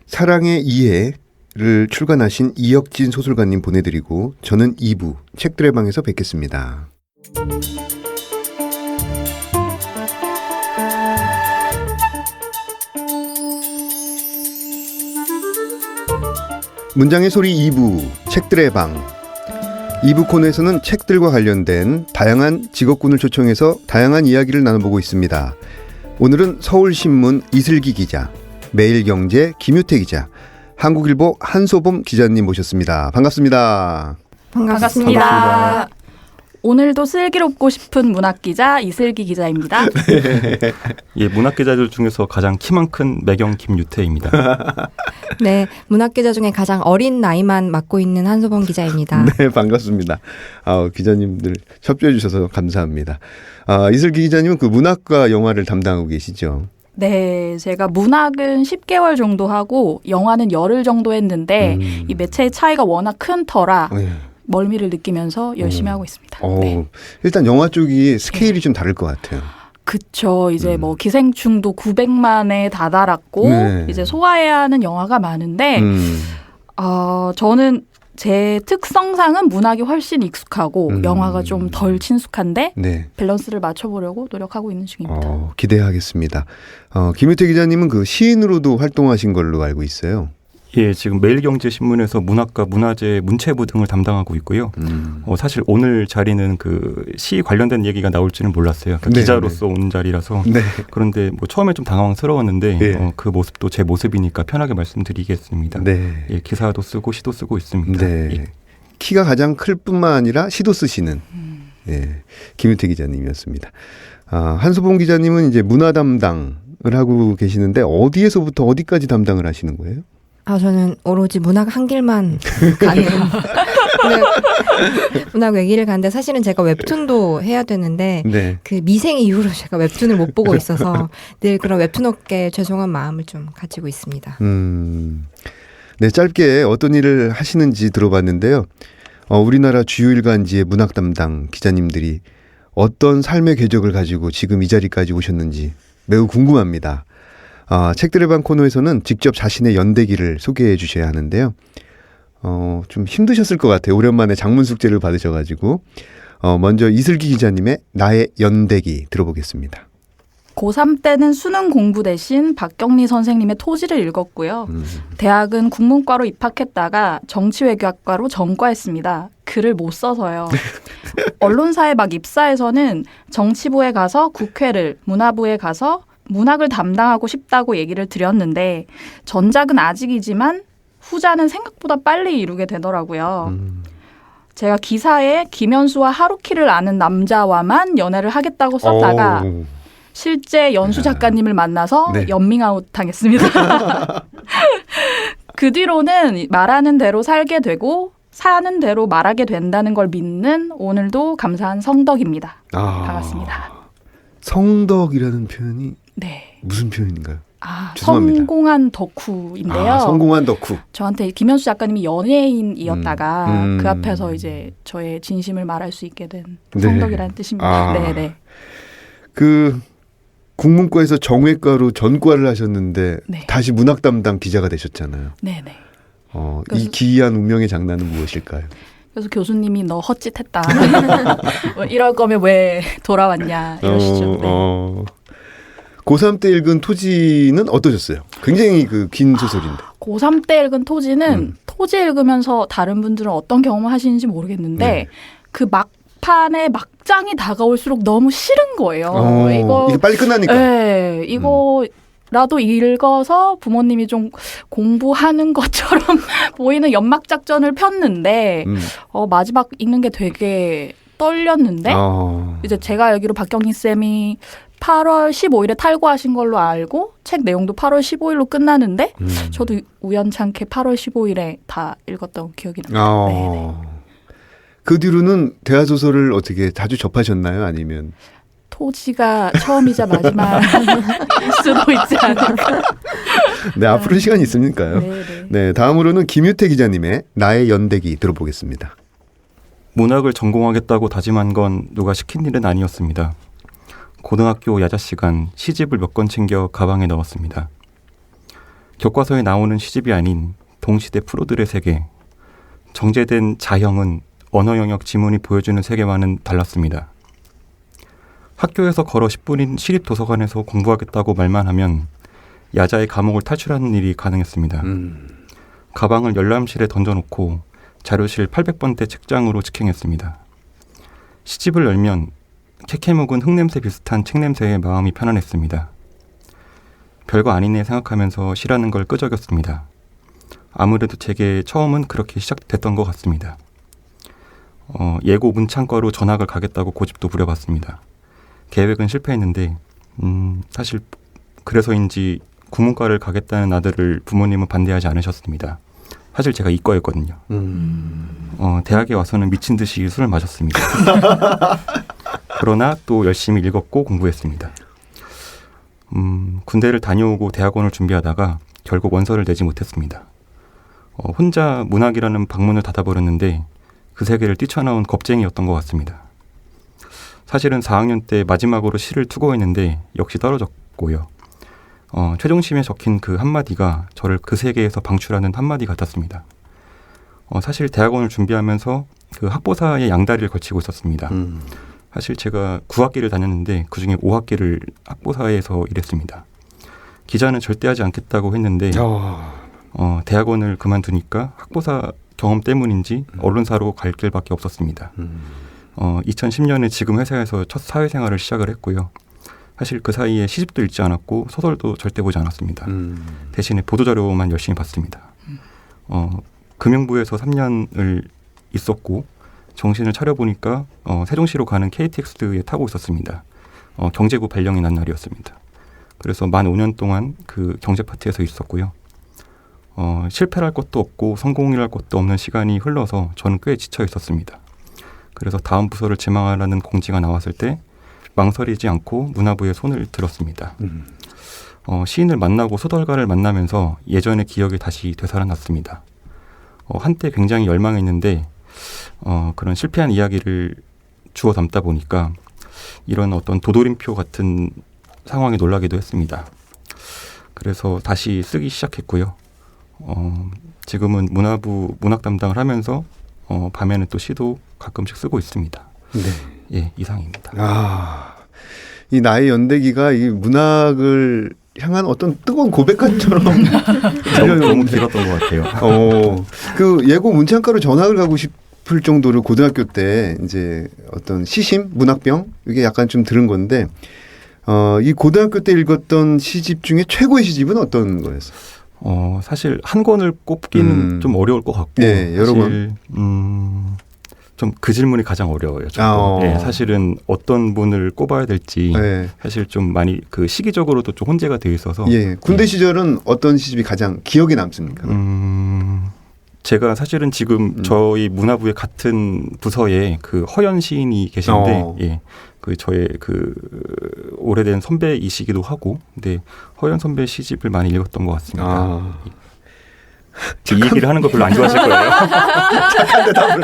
사랑의 이해를 출간하신 이혁진 소설가님 보내드리고 저는 2부 책들의 방에서 뵙겠습니다. 문장의 소리 2부 책들의 방 2부 코너에서는 책들과 관련된 다양한 직업군을 초청해서 다양한 이야기를 나눠보고 있습니다. 오늘은 서울신문 이슬기 기자, 매일경제 김유태 기자, 한국일보 한소범 기자님 모셨습니다. 반갑습니다. 반갑습니다. 오늘도 슬기롭고 싶은 문학기자 이슬기 기자입니다. 예, 문학기자들 중에서 가장 키만 큰 매경 김유태입니다. 네, 문학기자 중에 가장 어린 나이만 맡고 있는 한소범 기자입니다. 네, 반갑습니다. 기자님들 협조해 주셔서 감사합니다. 이슬기 기자님은 그 문학과 영화를 담당하고 계시죠? 네, 제가 문학은 10개월 정도 하고 영화는 열흘 정도 했는데 이 매체의 차이가 워낙 큰 터라 네. 멀미를 느끼면서 열심히 하고 있습니다. 네. 일단 영화 쪽이 스케일이 좀 다를 것 같아요. 그쵸. 이제 뭐 기생충도 900만에 다다랐고 네. 이제 소화해야 하는 영화가 많은데 저는 제 특성상은 문학이 훨씬 익숙하고 영화가 좀 덜 친숙한데 네. 밸런스를 맞춰보려고 노력하고 있는 중입니다. 기대하겠습니다. 김유태 기자님은 그 시인으로도 활동하신 걸로 알고 있어요. 예, 지금 매일경제신문에서 문학과 문화재, 문체부 등을 담당하고 있고요. 사실 오늘 자리는 그 시 관련된 얘기가 나올지는 몰랐어요. 그러니까 네, 기자로서 온 자리라서. 네. 그런데 뭐 처음에 좀 당황스러웠는데 네. 그 모습도 제 모습이니까 편하게 말씀드리겠습니다. 네. 예, 기사도 쓰고 시도 쓰고 있습니다. 네. 예. 키가 가장 클 뿐만 아니라 시도 쓰시는 김유태 기자님이었습니다. 한소봉 기자님은 이제 문화 담당을 하고 계시는데 어디에서부터 어디까지 담당을 하시는 거예요? 저는 오로지 문학 한 길만 가는 문학 외길을 가는데 사실은 제가 웹툰도 해야 되는데 네. 그 미생 이후로 제가 웹툰을 못 보고 있어서 늘 그런 웹툰 업계에 죄송한 마음을 좀 가지고 있습니다. 네, 짧게 어떤 일을 하시는지 들어봤는데요. 우리나라 주요 일간지의 문학 담당 기자님들이 어떤 삶의 궤적을 가지고 지금 이 자리까지 오셨는지 매우 궁금합니다. 책들의 방 코너에서는 직접 자신의 연대기를 소개해 주셔야 하는데요. 좀 힘드셨을 것 같아요. 오랜만에 장문 숙제를 받으셔가지고. 먼저 이슬기 기자님의 나의 연대기 들어보겠습니다. 고3 때는 수능 공부 대신 박경리 선생님의 토지를 읽었고요. 대학은 국문과로 입학했다가 정치외교학과로 전과했습니다. 글을 못 써서요. 언론사에 막 입사해서는 정치부에 가서 국회를, 문화부에 가서 문학을 담당하고 싶다고 얘기를 드렸는데 전작은 아직이지만 후자는 생각보다 빨리 이루게 되더라고요. 제가 기사에 김현수와 하루키를 아는 남자와만 연애를 하겠다고 썼다가 실제 연수 작가님을 만나서 네. 연밍아웃 당했습니다. 그 뒤로는 말하는 대로 살게 되고 사는 대로 말하게 된다는 걸 믿는 오늘도 감사한 성덕입니다. 반갑습니다. 성덕이라는 표현이 네. 무슨 표현인가요? 죄송합니다. 성공한 덕후인데요. 성공한 덕후. 저한테 김현수 작가님이 연예인이었다가 그 앞에서 이제 저의 진심을 말할 수 있게 된 성덕이라는 뜻입니다. 네네. 그 국문과에서 정외과로 전과를 하셨는데 네. 다시 문학 담당 기자가 되셨잖아요. 네네. 이 기이한 운명의 장난은 무엇일까요? 그래서 교수님이 너 헛짓했다. 이럴 거면 왜 돌아왔냐 이러시죠. 네. 고3 때 읽은 토지는 어떠셨어요? 굉장히 그 긴 소설인데. 고3 때 읽은 토지는 토지 읽으면서 다른 분들은 어떤 경험을 하시는지 모르겠는데 그 막판에 막장이 다가올수록 너무 싫은 거예요. 이게 빨리 끝나니까. 네, 이거라도 읽어서 부모님이 좀 공부하는 것처럼 보이는 연막 작전을 폈는데 마지막 읽는 게 되게 떨렸는데 이제 제가 알기로 박경리 쌤이 8월 15일에 탈고하신 걸로 알고 책 내용도 8월 15일로 끝나는데 저도 우연찮게 8월 15일에 다 읽었던 기억이 납니다. 그 뒤로는 대하소설을 어떻게 자주 접하셨나요? 아니면? 토지가 처음이자 마지막일 수도 있지 않을까. 네, 앞으로 시간이 있으니까요. 네네. 네, 다음으로는 김유태 기자님의 나의 연대기 들어보겠습니다. 문학을 전공하겠다고 다짐한 건 누가 시킨 일은 아니었습니다. 고등학교 야자 시간 시집을 몇 권 챙겨 가방에 넣었습니다. 교과서에 나오는 시집이 아닌 동시대 프로들의 세계, 정제된 자형은 언어 영역 지문이 보여주는 세계와는 달랐습니다. 학교에서 걸어 10분인 시립도서관에서 공부하겠다고 말만 하면 야자의 감옥을 탈출하는 일이 가능했습니다. 가방을 열람실에 던져놓고 자료실 800번대 책장으로 직행했습니다. 시집을 열면 캐캐묵은 흙냄새 비슷한 책냄새에 마음이 편안했습니다. 별거 아니네 생각하면서 시라는 걸 끄적였습니다. 아무래도 제게 처음은 그렇게 시작됐던 것 같습니다. 예고 문창과로 전학을 가겠다고 고집도 부려봤습니다. 계획은 실패했는데 사실 그래서인지 국문과를 가겠다는 아들을 부모님은 반대하지 않으셨습니다. 사실 제가 이과였거든요. 대학에 와서는 미친 듯이 술을 마셨습니다. 그러나 또 열심히 읽었고 공부했습니다. 군대를 다녀오고 대학원을 준비하다가 결국 원서를 내지 못했습니다. 혼자 문학이라는 방문을 닫아버렸는데 그 세계를 뛰쳐나온 겁쟁이였던 것 같습니다. 사실은 4학년 때 마지막으로 시를 투고했는데 역시 떨어졌고요. 최종심에 적힌 그 한마디가 저를 그 세계에서 방출하는 한마디 같았습니다. 사실 대학원을 준비하면서 그 학보사의 양다리를 걸치고 있었습니다. 사실 제가 9학기를 다녔는데 그중에 5학기를 학보사에서 일했습니다. 기자는 절대 하지 않겠다고 했는데 대학원을 그만두니까 학보사 경험 때문인지 언론사로 갈 길밖에 없었습니다. 2010년에 지금 회사에서 첫 사회생활을 시작을 했고요. 사실 그 사이에 시집도 읽지 않았고 소설도 절대 보지 않았습니다. 대신에 보도자료만 열심히 봤습니다. 금융부에서 3년을 있었고 정신을 차려보니까 세종시로 가는 KTX에 타고 있었습니다. 경제부 발령이 난 날이었습니다. 그래서 만 5년 동안 그 경제파트에서 있었고요. 실패를 할 것도 없고 성공을 할 것도 없는 시간이 흘러서 저는 꽤 지쳐 있었습니다. 그래서 다음 부서를 지망하라는 공지가 나왔을 때 망설이지 않고 문화부에 손을 들었습니다. 시인을 만나고 소설가를 만나면서 예전의 기억이 다시 되살아났습니다. 한때 굉장히 열망했는데 그런 실패한 이야기를 주워 담다 보니까 이런 어떤 도돌림표 같은 상황에 놀라기도 했습니다. 그래서 다시 쓰기 시작했고요. 지금은 문화부 문학 담당을 하면서 밤에는 또 시도 가끔씩 쓰고 있습니다. 네. 예, 이상입니다. 이 나의 연대기가 이 문학을 향한 어떤 뜨거운 고백관처럼 너무 길었던 것 같아요. 그 예고 문창과로 전학을 가고 싶을 정도로 고등학교 때 이제 어떤 시심, 문학병 이게 약간 좀 들은 건데 이 고등학교 때 읽었던 시집 중에 최고의 시집은 어떤 거였어요? 사실 한 권을 꼽기는 좀 어려울 것 같고 예, 여러 권. 좀 그 질문이 가장 어려워요. 예, 사실은 어떤 분을 꼽아야 될지 사실 좀 많이 그 시기적으로도 좀 혼재가 되어 있어서. 예, 군대 시절은 어떤 시집이 가장 기억에 남습니까? 제가 사실은 지금 저희 문화부의 같은 부서에 그 허연 시인이 계신데, 예, 그 저의 그 오래된 선배이시기도 하고, 근데 허연 선배 시집을 많이 읽었던 것 같습니다. 이 얘기를 하는 거 별로 안 좋아하실 거예요. 착한데 답을.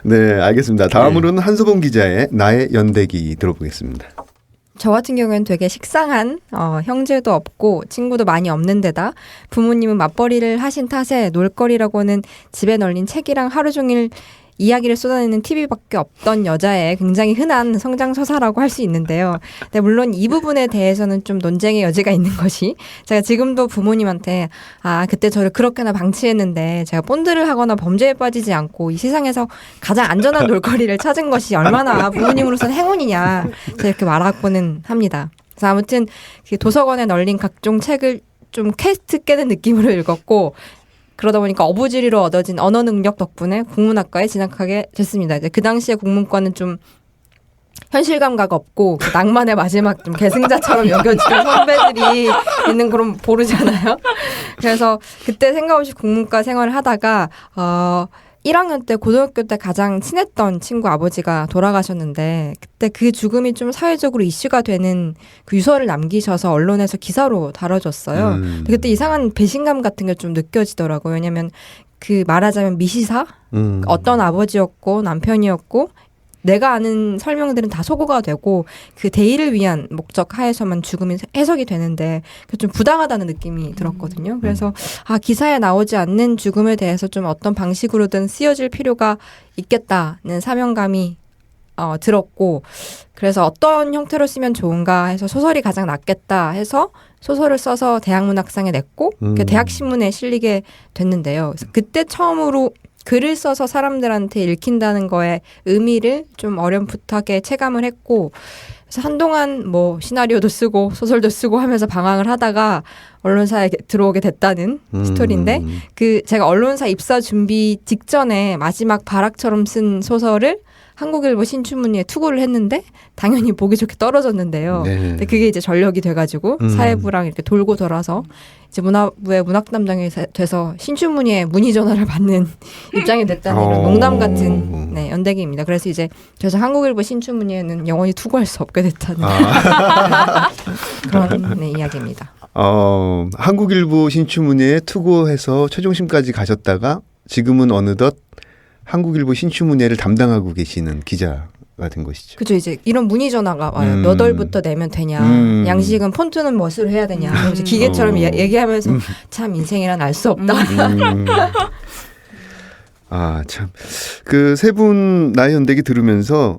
네, 알겠습니다. 다음으로는 한소봉 기자의 나의 연대기 들어보겠습니다. 저 같은 경우에는 되게 식상한 형제도 없고 친구도 많이 없는 데다 부모님은 맞벌이를 하신 탓에 놀거리라고는 집에 널린 책이랑 하루 종일 이야기를 쏟아내는 TV밖에 없던 여자의 굉장히 흔한 성장서사라고 할 수 있는데요. 근데 물론 이 부분에 대해서는 좀 논쟁의 여지가 있는 것이 제가 지금도 부모님한테 그때 저를 그렇게나 방치했는데 제가 본드를 하거나 범죄에 빠지지 않고 이 세상에서 가장 안전한 놀거리를 찾은 것이 얼마나 부모님으로서는 행운이냐 제가 이렇게 말하고는 합니다. 그래서 아무튼 도서관에 널린 각종 책을 좀 퀘스트 깨는 느낌으로 읽었고 그러다 보니까 어부지리로 얻어진 언어 능력 덕분에 국문학과에 진학하게 됐습니다. 이제 그 당시에 국문과는 좀 현실 감각 없고 그 낭만의 마지막 좀 계승자처럼 여겨지는 선배들이 있는 그런 보르잖아요. 그래서 그때 생각 없이 국문과 생활을 하다가 1학년 때 고등학교 때 가장 친했던 친구 아버지가 돌아가셨는데 그때 그 죽음이 좀 사회적으로 이슈가 되는 그 유서를 남기셔서 언론에서 기사로 다뤄졌어요. 그때 이상한 배신감 같은 게 좀 느껴지더라고요. 왜냐하면 그 말하자면 미시사 어떤 아버지였고 남편이었고 내가 아는 설명들은 다 소거가 되고 그 대의를 위한 목적 하에서만 죽음이 해석이 되는데 좀 부당하다는 느낌이 들었거든요. 그래서 기사에 나오지 않는 죽음에 대해서 좀 어떤 방식으로든 쓰여질 필요가 있겠다는 사명감이 들었고 그래서 어떤 형태로 쓰면 좋은가 해서 소설이 가장 낫겠다 해서 소설을 써서 대학문학상에 냈고 대학신문에 실리게 됐는데요. 그래서 그때 처음으로 글을 써서 사람들한테 읽힌다는 거에 의미를 좀 어렴풋하게 체감을 했고 그래서 한동안 뭐 시나리오도 쓰고 소설도 쓰고 하면서 방황을 하다가 언론사에 들어오게 됐다는 스토리인데 그 제가 언론사 입사 준비 직전에 마지막 발악처럼 쓴 소설을 한국일보 신춘문예에 투고를 했는데 당연히 보기 좋게 떨어졌는데요. 네. 근데 그게 이제 전력이 돼가지고 사회부랑 이렇게 돌고 돌아서 이제 문화부의 문학담당이 돼서 신춘문예에 문의 전화를 받는 입장이 됐다는 이런 농담 같은 네, 연대기입니다. 그래서 이제 그래서 한국일보 신춘문예는 영원히 투고할 수 없게 됐다는 그런 네, 이야기입니다. 한국일보 신춘문예에 투고해서 최종심까지 가셨다가 지금은 어느덧 한국일보 신춘문예를 담당하고 계시는 기자가 된 것이죠. 그죠. 이제 이런 문의 전화가 와요. 몇 월부터 내면 되냐. 양식은 폰트는 무엇으로 해야 되냐. 그래서 기계처럼 얘기하면서 참 인생이란 알 수 없다. 참. 그 세 분 나의 연대기 들으면서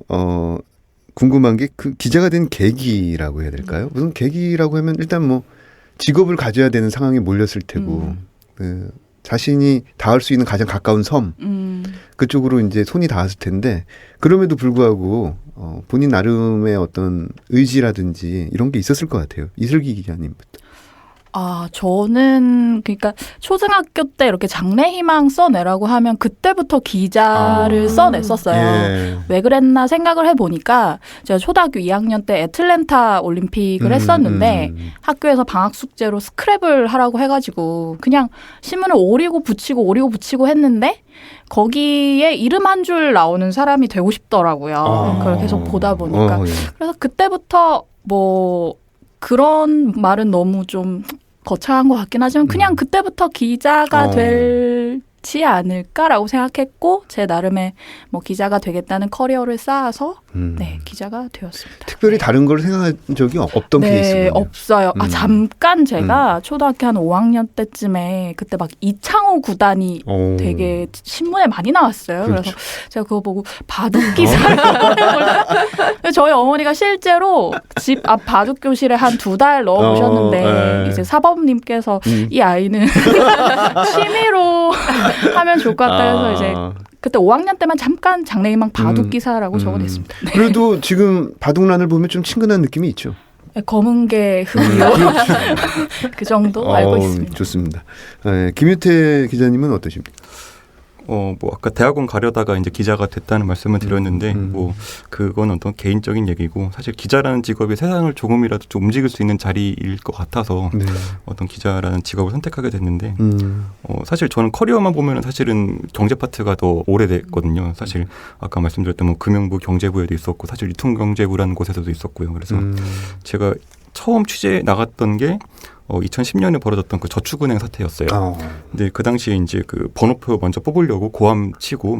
궁금한 게 그 기자가 된 계기라고 해야 될까요? 무슨 계기라고 하면 일단 뭐 직업을 가져야 되는 상황에 몰렸을 테고 자신이 닿을 수 있는 가장 가까운 섬 그쪽으로 이제 손이 닿았을 텐데 그럼에도 불구하고 본인 나름의 어떤 의지라든지 이런 게 있었을 것 같아요. 이슬기 기자님부터. 저는 그러니까 초등학교 때 이렇게 장래희망 써내라고 하면 그때부터 기자를 써냈었어요. 예. 왜 그랬나 생각을 해보니까 제가 초등학교 2학년 때 애틀랜타 올림픽을 했었는데 학교에서 방학 숙제로 스크랩을 하라고 해가지고 그냥 신문을 오리고 붙이고 했는데 거기에 이름 한 줄 나오는 사람이 되고 싶더라고요. 그걸 계속 보다 보니까. 예. 그래서 그때부터 뭐 그런 말은 너무 좀 거창한 것 같긴 하지만 그냥 그때부터 기자가 될지 않을까라고 생각했고 제 나름의 뭐 기자가 되겠다는 커리어를 쌓아서 네 기자가 되었습니다. 특별히 다른 걸 생각한 적이 없던 케이스군요. 네, 없어요. 잠깐 제가 초등학교 한 5학년 때쯤에 그때 막 이창호 구단이 되게 신문에 많이 나왔어요. 그렇죠. 그래서 제가 그거 보고 바둑 기사를 보려고 저희 어머니가 실제로 집 앞 바둑 교실에 한 2달 넣어보셨는데 이제 사범님께서 이 아이는 취미로 하면 좋을 것 같다 해서 이제 그때 5학년 때만 잠깐 장래희망 바둑 기사라고 적어냈습니다. 네. 그래도 지금 바둑란을 보면 좀 친근한 느낌이 있죠. 네, 검은 게 흙이요. 그 정도 알고 있습니다. 좋습니다. 네, 김유태 기자님은 어떠십니까? 뭐 아까 대학원 가려다가 이제 기자가 됐다는 말씀을 드렸는데 뭐 그건 어떤 개인적인 얘기고 사실 기자라는 직업이 세상을 조금이라도 좀 움직일 수 있는 자리일 것 같아서 어떤 기자라는 직업을 선택하게 됐는데 사실 저는 커리어만 보면은 사실은 경제 파트가 더 오래됐거든요. 사실 아까 말씀드렸던 뭐 금융부 경제부에도 있었고 사실 유통경제부라는 곳에서도 있었고요. 그래서 제가 처음 취재 나갔던 게 2010년에 벌어졌던 그 저축은행 사태였어요. 근데 그 당시에 이제 그 번호표 먼저 뽑으려고 고함 치고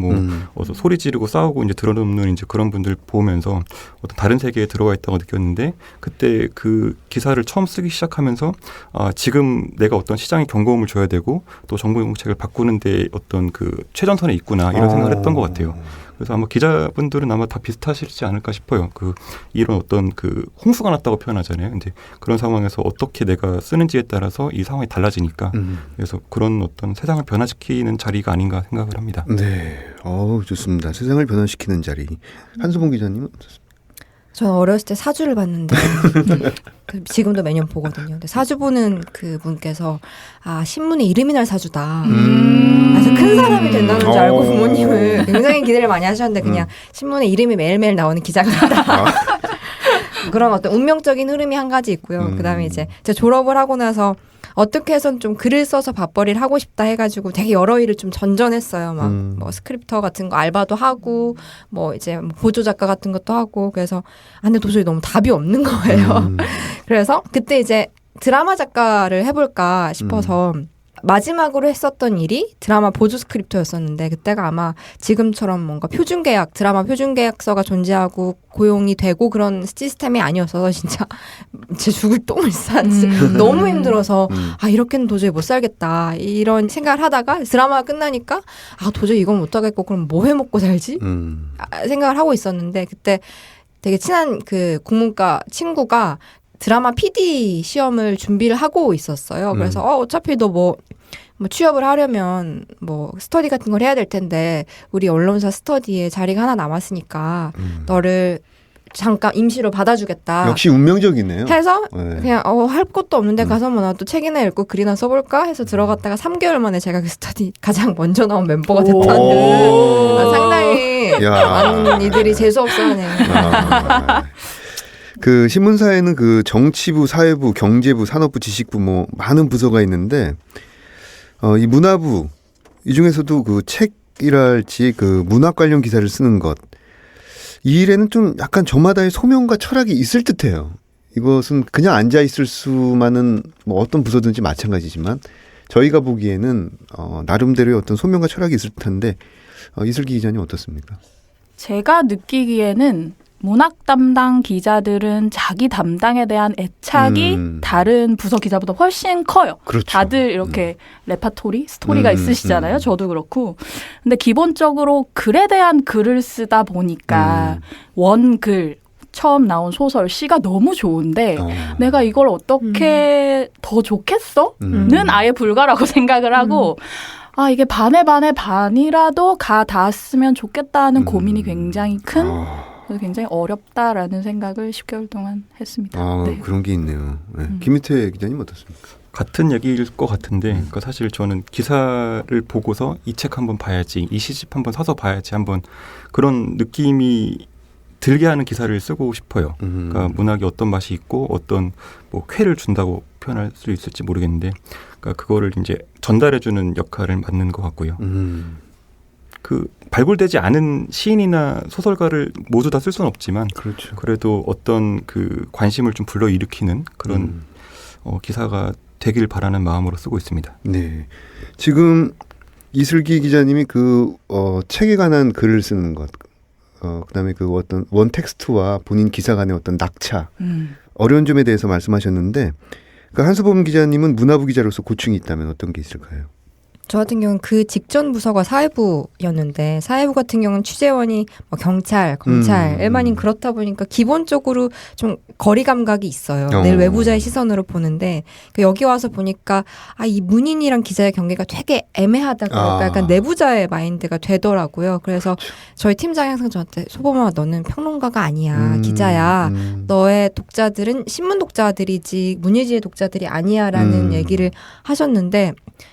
어서 소리 지르고 싸우고 이제 들어눕는 이제 그런 분들 보면서 어떤 다른 세계에 들어와 있다고 느꼈는데 그때 그 기사를 처음 쓰기 시작하면서 지금 내가 어떤 시장에 경고음을 줘야 되고 또 정부 정책을 바꾸는데 어떤 그 최전선에 있구나 이런 생각을 했던 것 같아요. 그래서 아마 기자분들은 아마 다 비슷하시지 않을까 싶어요. 이런 어떤 홍수가 났다고 표현하잖아요. 근데 그런 상황에서 어떻게 내가 쓰는지에 따라서 이 상황이 달라지니까 그래서 그런 어떤 세상을 변화시키는 자리가 아닌가 생각을 합니다. 네, 좋습니다. 세상을 변화시키는 자리. 한수봉 기자님은 어떻습니까? 저는 어렸을 때 사주를 봤는데 지금도 매년 보거든요. 근데 사주 보는 그 분께서 신문에 이름이 날 사주다. 그래서 큰 사람이 된다는 줄 알고 부모님을 굉장히 기대를 많이 하셨는데 그냥 신문에 이름이 매일매일 나오는 기자가 됐다. 그런 어떤 운명적인 흐름이 한 가지 있고요. 그다음에 이제 제가 졸업을 하고 나서 어떻게 해선 좀 글을 써서 밥벌이를 하고 싶다 해가지고 되게 여러 일을 좀 전전했어요. 막 뭐 스크립터 같은 거 알바도 하고 뭐 이제 보조 작가 같은 것도 하고 그래서 근데 도저히 너무 답이 없는 거예요. 그래서 그때 이제 드라마 작가를 해볼까 싶어서 마지막으로 했었던 일이 드라마 보조 스크립터였었는데 그때가 아마 지금처럼 뭔가 표준계약, 드라마 표준계약서가 존재하고 고용이 되고 그런 시스템이 아니었어서 진짜 제 죽을 똥을 싸지 너무 힘들어서 이렇게는 도저히 못 살겠다 이런 생각을 하다가 드라마가 끝나니까 도저히 이건 못 하겠고 그럼 뭐 해먹고 살지? 생각을 하고 있었는데 그때 되게 친한 그 국문과 친구가 드라마 PD 시험을 준비를 하고 있었어요. 그래서 어차피 너 뭐 취업을 하려면 뭐 스터디 같은 걸 해야 될 텐데 우리 언론사 스터디에 자리가 하나 남았으니까 너를 잠깐 임시로 받아주겠다. 역시 운명적이네요. 해서 네. 그냥 할 것도 없는데 가서 뭐 나도 책이나 읽고 글이나 써볼까 해서 들어갔다가 3개월 만에 제가 그 스터디 가장 먼저 나온 멤버가 됐다는 상당히 많은 이들이 재수없어하네요. 그 신문사에는 그 정치부, 사회부, 경제부, 산업부, 지식부 뭐 많은 부서가 있는데 이 문화부 이 중에서도 그 책이랄지 그 문학 관련 기사를 쓰는 것 이 일에는 좀 약간 저마다의 소명과 철학이 있을 듯해요. 이것은 그냥 앉아 있을 수만은 뭐 어떤 부서든지 마찬가지지만 저희가 보기에는 나름대로의 어떤 소명과 철학이 있을 듯한데 이슬기 기자님 어떻습니까? 제가 느끼기에는 문학 담당 기자들은 자기 담당에 대한 애착이 다른 부서 기자보다 훨씬 커요. 그렇죠. 다들 이렇게 레파토리, 스토리가 있으시잖아요. 저도 그렇고. 근데 기본적으로 글에 대한 글을 쓰다 보니까 원글, 처음 나온 소설, 시가 너무 좋은데 내가 이걸 어떻게 더 좋겠어?는 아예 불가라고 생각을 하고 이게 반에 반이라도 가 닿았으면 좋겠다는 고민이 굉장히 큰 굉장히 어렵다라는 생각을 10개월 동안 했습니다. 네. 그런 게 있네요. 네. 김희태 기자님 어떻습니까? 같은 얘기일 것 같은데 그러니까 사실 저는 기사를 보고서 이 책 한번 봐야지, 이 시집 한번 사서 봐야지 한번 그런 느낌이 들게 하는 기사를 쓰고 싶어요. 그러니까 문학이 어떤 맛이 있고 어떤 뭐 쾌를 준다고 표현할 수 있을지 모르겠는데 그러니까 그거를 이제 전달해주는 역할을 맡는 것 같고요. 그 발굴되지 않은 시인이나 소설가를 모두 다 쓸 수는 없지만 그렇죠. 그래도 어떤 그 관심을 좀 불러일으키는 그런 기사가 되길 바라는 마음으로 쓰고 있습니다. 네, 지금 이슬기 기자님이 그 책에 관한 글을 쓰는 것, 그다음에 그 어떤 원 텍스트와 본인 기사 간의 어떤 낙차, 어려운 점에 대해서 말씀하셨는데 그 한수범 기자님은 문화부 기자로서 고충이 있다면 어떤 게 있을까요? 저 같은 경우는 그 직전 부서가 사회부였는데 사회부 같은 경우는 취재원이 뭐 경찰, 검찰, 일반인 그렇다 보니까 기본적으로 좀 거리 감각이 있어요. 늘 외부자의 시선으로 보는데 여기 와서 보니까 이 문인이랑 기자의 경계가 되게 애매하다고 약간 내부자의 마인드가 되더라고요. 그래서 저희 팀장이 항상 저한테 소범아 너는 평론가가 아니야. 기자야. 너의 독자들은 신문 독자들이지 문예지의 독자들이 아니야 라는 얘기를 하셨는데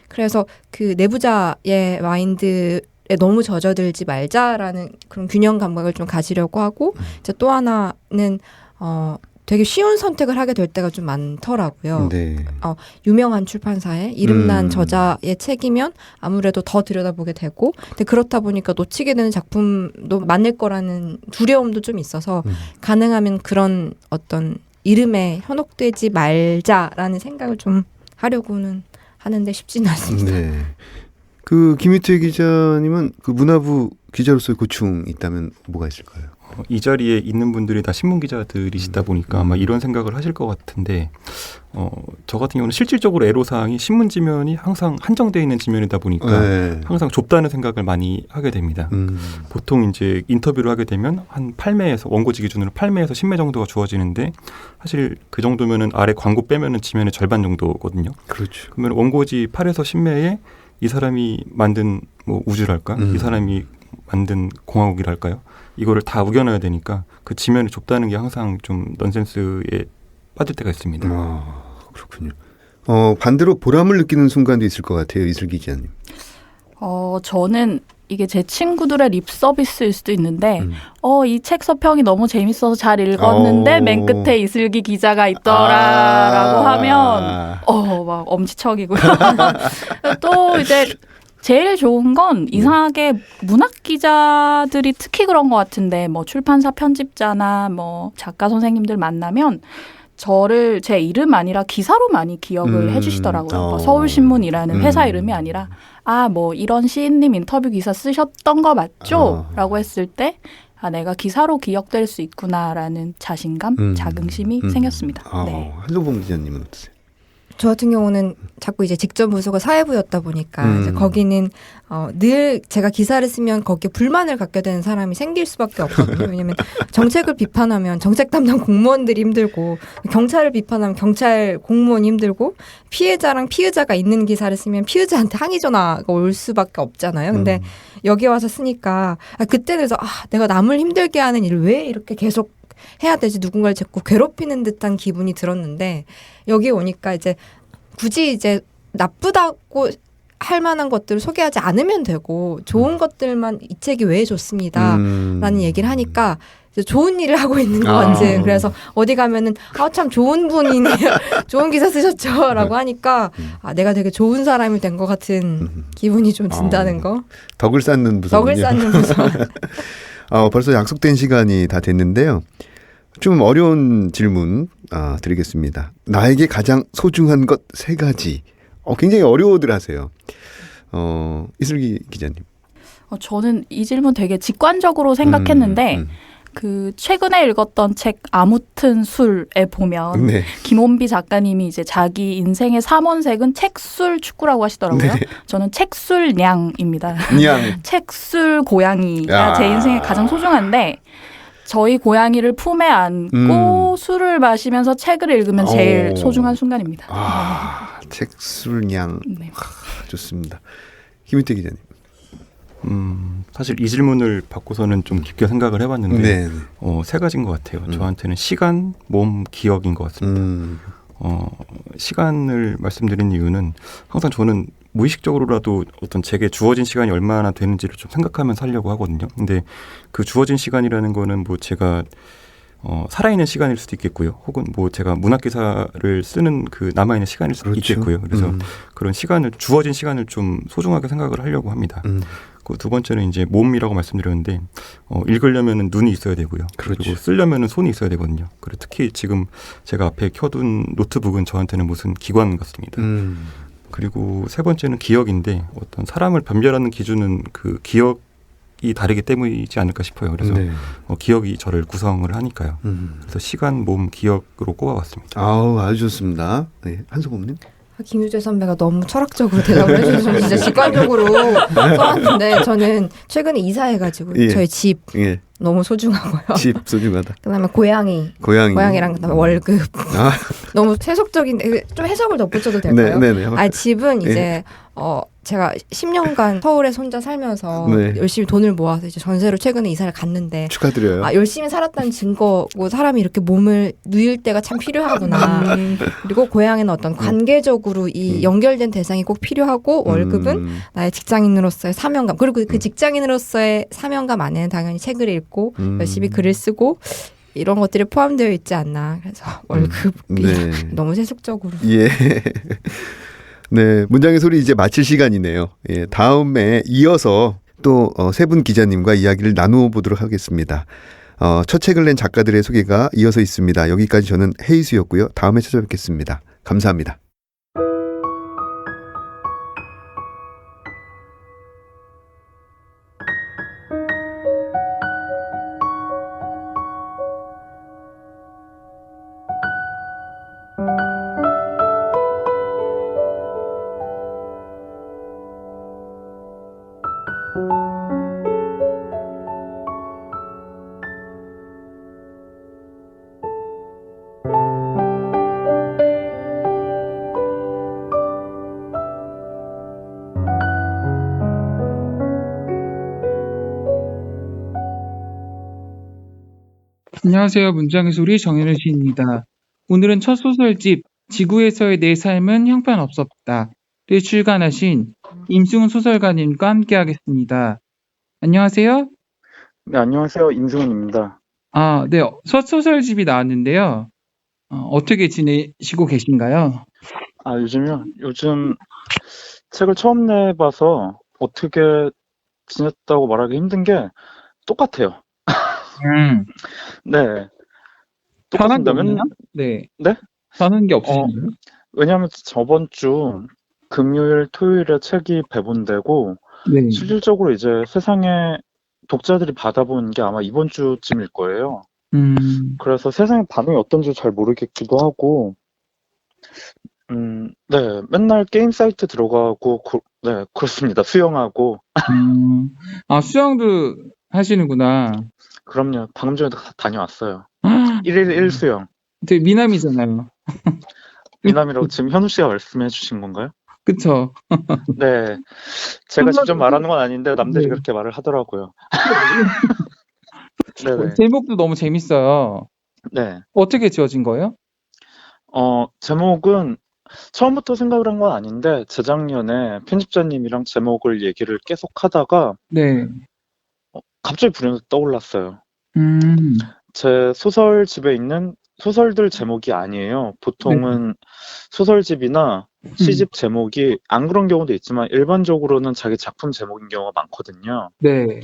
그래서 그 내부자의 마인드에 너무 젖어들지 말자라는 그런 균형 감각을 좀 가지려고 하고 이제 또 하나는 되게 쉬운 선택을 하게 될 때가 좀 많더라고요. 네. 유명한 출판사에 이름난 저자의 책이면 아무래도 더 들여다보게 되고 근데 그렇다 보니까 놓치게 되는 작품도 많을 거라는 두려움도 좀 있어서 가능하면 그런 어떤 이름에 현혹되지 말자라는 생각을 좀 하려고는 하는데 쉽지는 않습니다. 네. 그 김희태 기자님은 그 문화부 기자로서의 고충이 있다면 뭐가 있을까요? 이 자리에 있는 분들이 다 신문 기자들이시다 보니까 아마 이런 생각을 하실 것 같은데 저 같은 경우는 실질적으로 애로사항이 신문 지면이 항상 한정되어 있는 지면이다 보니까 항상 좁다는 생각을 많이 하게 됩니다. 보통 이제 인터뷰를 하게 되면 한 8매에서 원고지 기준으로 8매에서 10매 정도가 주어지는데 사실 그 정도면은 아래 광고 빼면은 지면의 절반 정도거든요. 그렇죠. 그러면 원고지 8에서 10매에 이 사람이 만든 뭐 우주랄까? 이 사람이 만든 공화국이랄까요? 이거를 다 우겨넣어야 되니까 그 지면이 좁다는 게 항상 좀 넌센스에 빠질 때가 있습니다. 그렇군요. 반대로 보람을 느끼는 순간도 있을 것 같아요. 이슬기 기자님. 저는 이게 제 친구들의 립 서비스일 수도 있는데 이 책 서평이 너무 재밌어서 잘 읽었는데 맨 끝에 이슬기 기자가 있더라라고 하면 막 엄지척이고요. 또 이제 제일 좋은 건 이상하게 문학 기자들이 특히 그런 것 같은데 뭐 출판사 편집자나 뭐 작가 선생님들 만나면 저를 제 이름 아니라 기사로 많이 기억을 해주시더라고요. 뭐 서울신문이라는 회사 이름이 아니라 뭐 이런 시인님 인터뷰 기사 쓰셨던 거 맞죠? 라고 했을 때 내가 기사로 기억될 수 있구나라는 자신감, 자긍심이 생겼습니다. 네. 한소봉 기자님은 어떠세요? 저 같은 경우는 자꾸 이제 직전 부서가 사회부였다 보니까 이제 거기는 늘 제가 기사를 쓰면 거기에 불만을 갖게 되는 사람이 생길 수밖에 없거든요. 왜냐하면 정책을 비판하면 정책 담당 공무원들이 힘들고 경찰을 비판하면 경찰 공무원이 힘들고 피해자랑 피의자가 있는 기사를 쓰면 피의자한테 항의 전화가 올 수밖에 없잖아요. 근데 여기 와서 쓰니까 그때는 그래서 내가 남을 힘들게 하는 일을 왜 이렇게 계속 해야 되지? 누군가를 자꾸 괴롭히는 듯한 기분이 들었는데 여기 오니까 이제 굳이 이제 나쁘다고 할 만한 것들을 소개하지 않으면 되고 좋은 것들만 이 책이 왜 좋습니다 라는 얘기를 하니까 이제 좋은 일을 하고 있는 것 같은. 그래서 어디 가면은 참 좋은 분이네요. 좋은 기사 쓰셨죠 라고 하니까 내가 되게 좋은 사람이 된 것 같은 기분이 좀 든다는 거. 덕을 쌓는 부서. 덕을 쌓는 부서. 벌써 약속된 시간이 다 됐는데요. 좀 어려운 질문 드리겠습니다. 나에게 가장 소중한 것 3가지. 굉장히 어려워들 하세요. 이슬기 기자님. 저는 이 질문 되게 직관적으로 생각했는데 그 최근에 읽었던 책 아무튼 술에 보면 네. 김원비 작가님이 이제 자기 인생의 3원색은 책술 축구라고 하시더라고요. 네. 저는 책술냥입니다. 냥. 책술 고양이가 제 인생에 가장 소중한데 저희 고양이를 품에 안고 술을 마시면서 책을 읽으면 제일 소중한 순간입니다. 책술냥. 네. 좋습니다. 김윤태 기자님. 사실 이 질문을 받고서는 좀 깊게 생각을 해봤는데 네. 3가지인 것 같아요. 저한테는 시간, 몸, 기억인 것 같습니다. 시간을 말씀드린 이유는 항상 저는 무의식적으로라도 어떤 제게 주어진 시간이 얼마나 되는지를 좀 생각하면 살려고 하거든요. 근데 그 주어진 시간이라는 거는 뭐 제가 살아있는 시간일 수도 있겠고요. 혹은 뭐 제가 문학 기사를 쓰는 그 남아있는 시간일 수도 있겠고요. 그래서 그런 시간을, 주어진 시간을 좀 소중하게 생각을 하려고 합니다. 그 2번째는 이제 몸이라고 말씀드렸는데 읽으려면은 눈이 있어야 되고요. 그렇죠. 그리고 쓰려면은 손이 있어야 되거든요. 그리고 특히 지금 제가 앞에 켜둔 노트북은 저한테는 무슨 기관 같습니다. 그리고 3번째는 기억인데 어떤 사람을 변별하는 기준은 그 기억이 다르기 때문이지 않을까 싶어요. 그래서 네. 기억이 저를 구성을 하니까요. 그래서 시간, 몸, 기억으로 꼽아봤습니다. 아주 좋습니다. 네. 한소범님. 김유재 선배가 너무 철학적으로 대답을 해주셔서 진짜 직관적으로 써왔는데 저는 최근에 이사해가지고 저희 집 너무 소중하고요. 집 소중하다. 그다음에 고양이랑 그다음에 월급. 너무 세속적인 좀 해석을 덧붙여도 될까요? 네네. 집은 이제 제가 10년간 서울에서 혼자 살면서 열심히 돈을 모아서 이제 전세로 최근에 이사를 갔는데 축하드려요. 열심히 살았다는 증거고 사람이 이렇게 몸을 누일 때가 참 필요하구나. 그리고 고향에는 어떤 관계적으로 이 연결된 대상이 꼭 필요하고 월급은 나의 직장인으로서의 사명감 그리고 그 직장인으로서의 사명감 안에는 당연히 책을 읽고 열심히 글을 쓰고 이런 것들이 포함되어 있지 않나. 그래서 월급이 너무 세속적으로. 예. 네, 문장의 소리 이제 마칠 시간이네요. 예, 다음에 이어서 또 3분 기자님과 이야기를 나누어 보도록 하겠습니다. 첫 책을 낸 작가들의 소개가 이어서 있습니다. 여기까지 저는 헤이수였고요. 다음에 찾아뵙겠습니다. 감사합니다. 안녕하세요. 문장의 소리 정현우 시인입니다. 오늘은 첫 소설집 지구에서의 내 삶은 형편없었다를 출간하신 임승훈 소설가님과 함께하겠습니다. 안녕하세요. 네, 안녕하세요. 임승훈입니다. 네. 첫 소설집이 나왔는데요. 어떻게 지내시고 계신가요? 요즘 책을 처음 내봐서 어떻게 지냈다고 말하기 힘든 게 똑같아요. 네. 변한 게 똑같습니다. 없나요? 네. 네? 변한 게 없으신가요? 왜냐하면 저번 주 금요일, 토요일에 책이 배분되고 네. 실질적으로 이제 세상에 독자들이 받아보는 게 아마 이번 주쯤일 거예요. 그래서 세상의 반응이 어떤지 잘 모르겠기도 하고, 네, 맨날 게임 사이트 들어가고, 네, 그렇습니다. 수영하고. 아, 수영도 하시는구나. 그럼요. 방금 전에 다녀왔어요. 1일 1수영. 되게 미남이잖아요. 미남이라고 지금 현우 씨가 말씀해 주신 건가요? 그쵸? 네. 제가 직접 말하는 건 아닌데 남들이 네. 그렇게 말을 하더라고요. 네네. 제목도 너무 재밌어요. 네. 어떻게 지어진 거예요? 제목은 처음부터 생각을 한 건 아닌데 재작년에 편집자님이랑 제목을 얘기를 계속 하다가 네. 갑자기 불현듯 떠올랐어요. 음. 제 소설집에 있는 소설들 제목이 아니에요. 보통은 소설집이나 시집 제목이 안 그런 경우도 있지만 일반적으로는 자기 작품 제목인 경우가 많거든요. 네.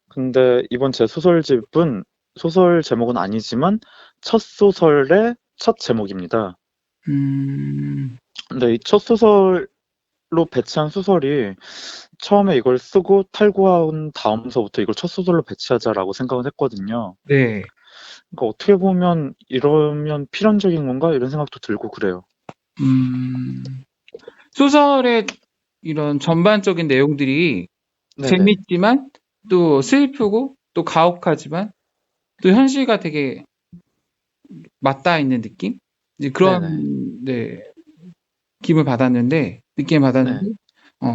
근데 이번 제 소설집은 소설 제목은 아니지만 첫 소설의 첫 제목입니다. 근데 이 첫 소설로 배치한 소설이 처음에 이걸 쓰고 탈구한 다음서부터 이걸 첫 소설로 배치하자라고 생각을 했거든요. 네. 그러니까 어떻게 보면 이러면 필연적인 건가 이런 생각도 들고 그래요. 소설의 이런 전반적인 내용들이 네네. 재밌지만 또 슬프고 또 가혹하지만 또 현실과 되게 맞닿아 있는 느낌? 이제 그런 네, 느낌을 받았는데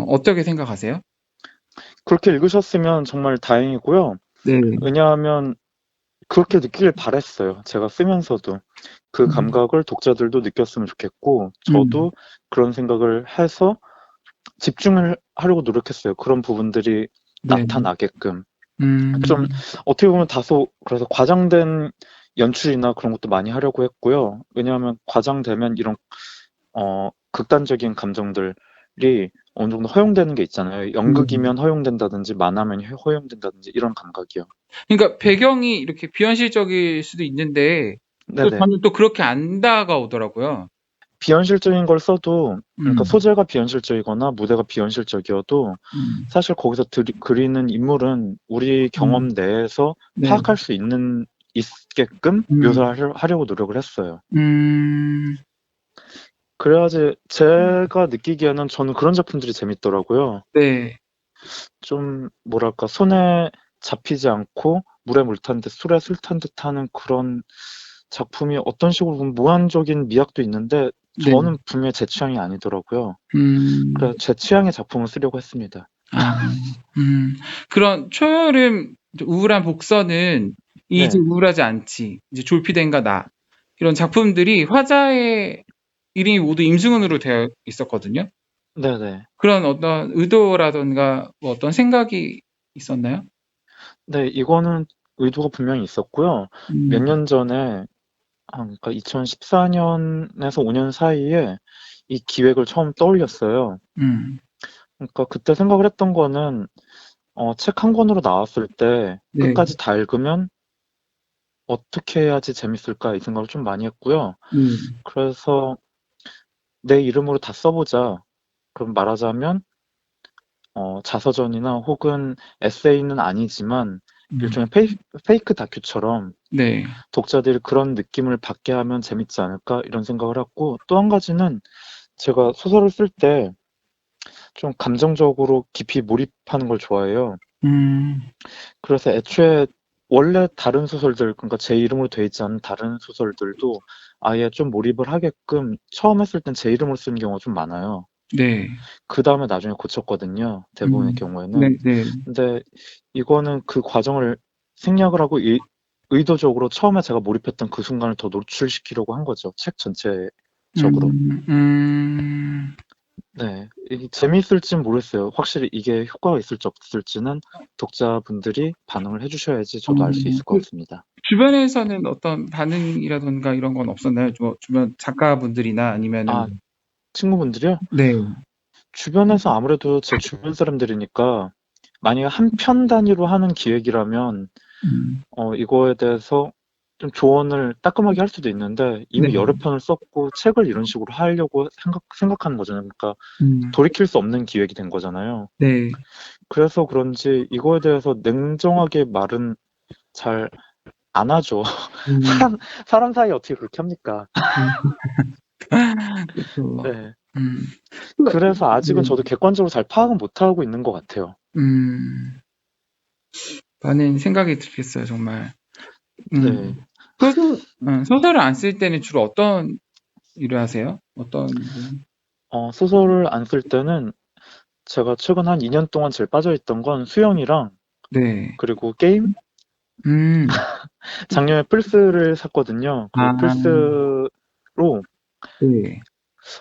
어떻게 생각하세요? 그렇게 읽으셨으면 정말 다행이고요. 네. 왜냐하면 그렇게 느끼길 바랬어요. 제가 쓰면서도 그 감각을 독자들도 느꼈으면 좋겠고 저도 그런 생각을 해서 집중을 하려고 노력했어요. 그런 부분들이 나타나게끔. 좀 어떻게 보면 다소 그래서 과장된 연출이나 그런 것도 많이 하려고 했고요. 왜냐하면 과장되면 이런 극단적인 감정들이 어느 정도 허용되는 게 있잖아요. 연극이면 허용된다든지 만화면 허용된다든지 이런 감각이요. 그러니까 배경이 이렇게 비현실적일 수도 있는데 또 네네. 저는 또 그렇게 안 다가오더라고요. 비현실적인 걸 써도 그러니까 소재가 비현실적이거나 무대가 비현실적이어도 사실 거기서 그리는 인물은 우리 경험 내에서 네. 파악할 수 있게끔 묘사를 하려고 노력을 했어요. 그래야지 제가 느끼기에는 저는 그런 작품들이 재밌더라고요. 네. 좀 뭐랄까 손에 잡히지 않고 물에 물 탄 듯 술에 술 탄 듯하는 그런 작품이 어떤 식으로 보면 무한적인 미학도 있는데 저는 분명히 제 취향이 아니더라고요. 그래서 제 취향의 작품을 쓰려고 했습니다. 그런 초여름 우울한 복서는 이제 우울하지 않지. 이제 졸피덴과 나 이런 작품들이 화자의 이름이 모두 임승훈으로 되어 있었거든요. 네네. 그런 어떤 의도라든가 뭐 어떤 생각이 있었나요? 네, 이거는 의도가 분명히 있었고요. 몇 년 전에 그러니까 2014년에서 5년 사이에 이 기획을 처음 떠올렸어요. 그러니까 그때 생각을 했던 거는 책 한 권으로 나왔을 때 끝까지 다 읽으면 어떻게 해야지 재밌을까 이 생각을 좀 많이 했고요. 그래서 내 이름으로 다 써보자. 그럼 말하자면 자서전이나 혹은 에세이는 아니지만 일종의 페이크 다큐처럼 독자들이 그런 느낌을 받게 하면 재밌지 않을까 이런 생각을 했고 또 한 가지는 제가 소설을 쓸 때 좀 감정적으로 깊이 몰입하는 걸 좋아해요. 그래서 애초에 원래 다른 소설들 그러니까 제 이름으로 돼 있지 않은 다른 소설들도 아예 좀 몰입을 하게끔 처음 했을 땐 제 이름으로 쓰는 경우가 좀 많아요. 그 다음에 나중에 고쳤거든요. 대부분의 경우에는. 근데 이거는 그 과정을 생략을 하고 의도적으로 처음에 제가 몰입했던 그 순간을 더 노출시키려고 한 거죠. 책 전체적으로. 네. 이게 재미있을지는 모르겠어요. 확실히 이게 효과가 있을지 없을지는 독자분들이 반응을 해주셔야지 저도 알 수 있을 것 같습니다. 주변에서는 어떤 반응이라든가 이런 건 없었나요? 주변 작가분들이나 아니면은 친구분들이요? 네. 주변에서 아무래도 제 주변 사람들이니까 만약에 한 편 단위로 하는 기획이라면 이거에 대해서 좀 조언을 따끔하게 할 수도 있는데 이미 네. 여러 편을 썼고 책을 이런 식으로 하려고 생각하는 거잖아요. 그러니까 음. 돌이킬 수 없는 기획이 된 거잖아요. 네. 그래서 그런지 이거에 대해서 냉정하게 말은 잘 안 하죠. 음. 사람 사이에 어떻게 그렇게 합니까? 그쵸. 네. 음. 그래서 아직은 네. 저도 객관적으로 잘 파악은 못하고 있는 것 같아요. 많은 생각이 들겠어요, 정말. 네. 소설을 안 쓸 때는 주로 어떤 일을 하세요? 소설을 안 쓸 때는 제가 최근 한 2년 동안 제일 빠져있던 건 수영이랑 네. 그리고 게임? 작년에 플스를 샀거든요. 그 플스로 네.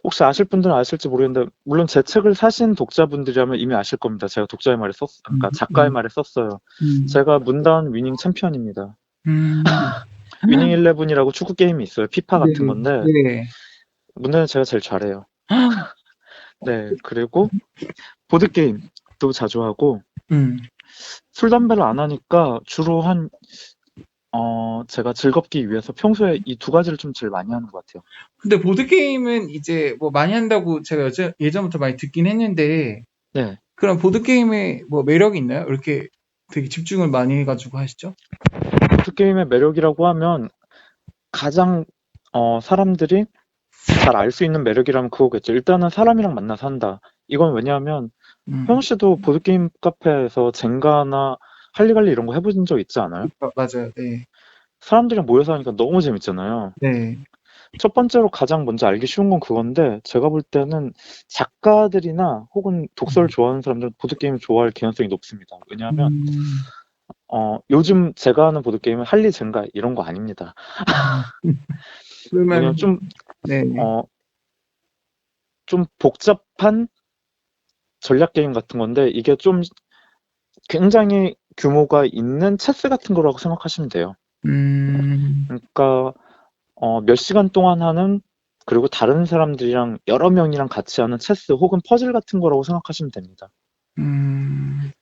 혹시 아실 분들은 아실지 모르겠는데 물론 제 책을 사신 독자분들이라면 이미 아실 겁니다. 제가 독자의 말에 그러니까 작가의 말에 썼어요. 제가 문단 위닝 챔피언입니다. 위닝 11이라고 축구 게임이 있어요. 피파 같은 건데 네. 문단은 제가 제일 잘해요. 네, 그리고 보드 게임도 자주 하고 술 담배를 안 하니까 주로 제가 즐겁기 위해서 평소에 이 두 가지를 좀 제일 많이 하는 것 같아요. 근데 보드게임은 이제 뭐 많이 한다고 제가 예전부터 많이 듣긴 했는데, 네. 그럼 보드게임에 뭐 매력이 있나요? 이렇게 되게 집중을 많이 해가지고 하시죠? 보드게임의 매력이라고 하면 가장 사람들이 잘 알 수 있는 매력이라면 그거겠죠. 일단은 사람이랑 만나서 한다. 이건 왜냐하면 현우 씨도 보드게임 카페에서 젠가나 할리갈리 이런 거 해보신 적 있지 않아요? 맞아요. 네. 사람들이랑 모여서 하니까 너무 재밌잖아요. 네. 첫 번째로 가장 먼저 알기 쉬운 건 그건데 제가 볼 때는 작가들이나 혹은 독서를 좋아하는 사람들은 보드게임을 좋아할 개연성이 높습니다. 왜냐하면 요즘 제가 하는 보드게임은 할리 젠가 이런 거 아닙니다. 그러면 좀 네. 좀 복잡한 전략 게임 같은 건데 이게 좀 굉장히 규모가 있는 체스 같은 거라고 생각하시면 돼요. 그러니까 몇 시간 동안 하는 그리고 다른 사람들이랑 여러 명이랑 같이 하는 체스 혹은 퍼즐 같은 거라고 생각하시면 됩니다.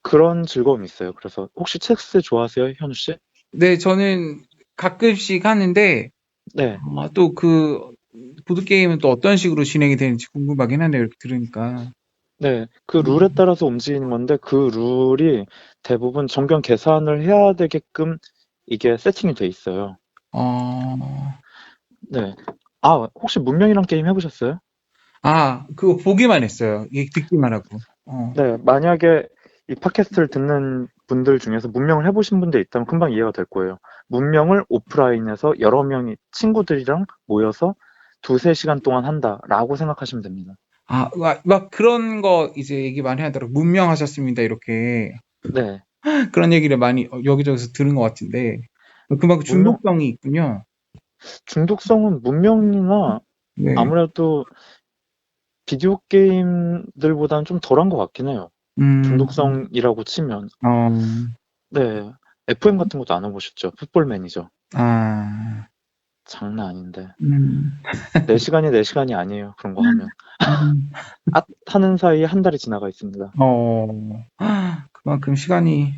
그런 즐거움이 있어요. 그래서 혹시 체스 좋아하세요, 현우 씨? 네, 저는 가끔씩 하는데 네. 또 그 보드게임은 또 어떤 식으로 진행이 되는지 궁금하긴 하네요. 이렇게 들으니까. 네, 그 룰에 따라서 움직이는 건데 그 룰이 대부분 정경 계산을 해야 되게끔 이게 세팅이 돼 있어요. 네. 혹시 문명이란 게임 해보셨어요? 그거 보기만 했어요. 이게 듣기만 하고. 네, 만약에 이 팟캐스트를 듣는 분들 중에서 문명을 해보신 분들 있다면 금방 이해가 될 거예요. 문명을 오프라인에서 여러 명이 친구들이랑 모여서 2-3시간 동안 한다라고 생각하시면 됩니다. 막 그런 거 이제 얘기 많이 하더라고요. 문명하셨습니다. 이렇게. 네. 그런 얘기를 많이 여기저기서 들은 것 같은데 그만큼 중독성이 있군요. 중독성은 문명이나 네. 아무래도 비디오 게임들보다는 좀 덜한 것 같긴 해요. 중독성이라고 치면. 네. FM 같은 것도 안 해보셨죠? 풋볼 매니저. 장난 아닌데. 4시간이 4시간이 아니에요. 그런 거 하면. 하는 사이에 한 달이 지나가 있습니다. 그만큼 시간이.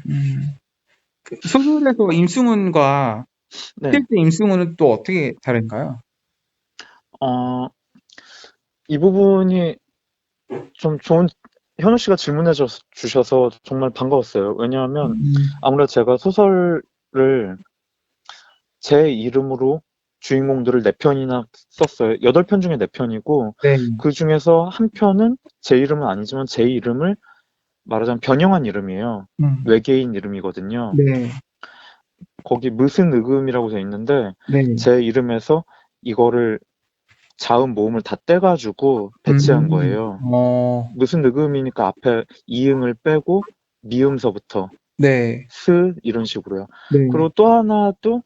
소설에서 임승훈과 실제 임승훈은 또 어떻게 다른가요? 이 부분이 좀 좋은 현우 씨가 질문해 주셔서 정말 반가웠어요. 왜냐하면 아무래도 제가 소설을 제 이름으로 주인공들을 4편이나 썼어요. 8편 중에 4편이고 그 중에서 한 편은 제 이름은 아니지만 제 이름을 말하자면 변형한 이름이에요. 외계인 이름이거든요. 네. 거기 무슨 늑음이라고 돼 있는데 제 이름에서 이거를 자음 모음을 다 떼가지고 배치한 거예요. 무슨 늑음이니까 앞에 이응을 빼고 미음서부터 스 이런 식으로요. 그리고 또 하나도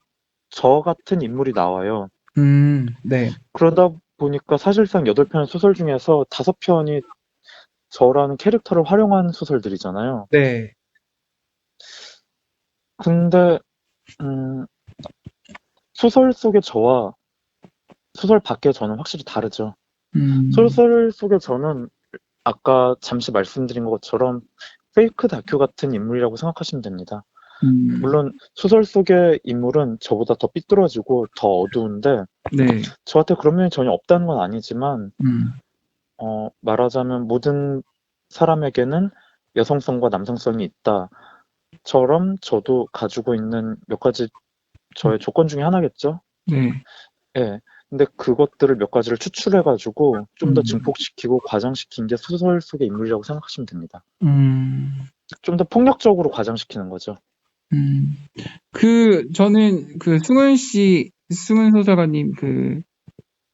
저 같은 인물이 나와요. 그러다 보니까 사실상 8편의 소설 중에서 5편이 저라는 캐릭터를 활용한 소설들이잖아요. 근데 소설 속의 저와 소설 밖의 저는 확실히 다르죠. 소설 속의 저는 아까 잠시 말씀드린 것처럼 페이크 다큐 같은 인물이라고 생각하시면 됩니다. 물론 소설 속의 인물은 저보다 더 삐뚤어지고 더 어두운데 네. 저한테 그런 면이 전혀 없다는 건 아니지만 말하자면 모든 사람에게는 여성성과 남성성이 있다처럼 저도 가지고 있는 몇 가지 저의 조건 중에 하나겠죠. 네. 예. 근데 그것들을 몇 가지를 추출해가지고 좀 더 증폭시키고 과장시킨 게 소설 속의 인물이라고 생각하시면 됩니다. 좀 더 폭력적으로 과장시키는 거죠. 저는 그 승은 소설가님 그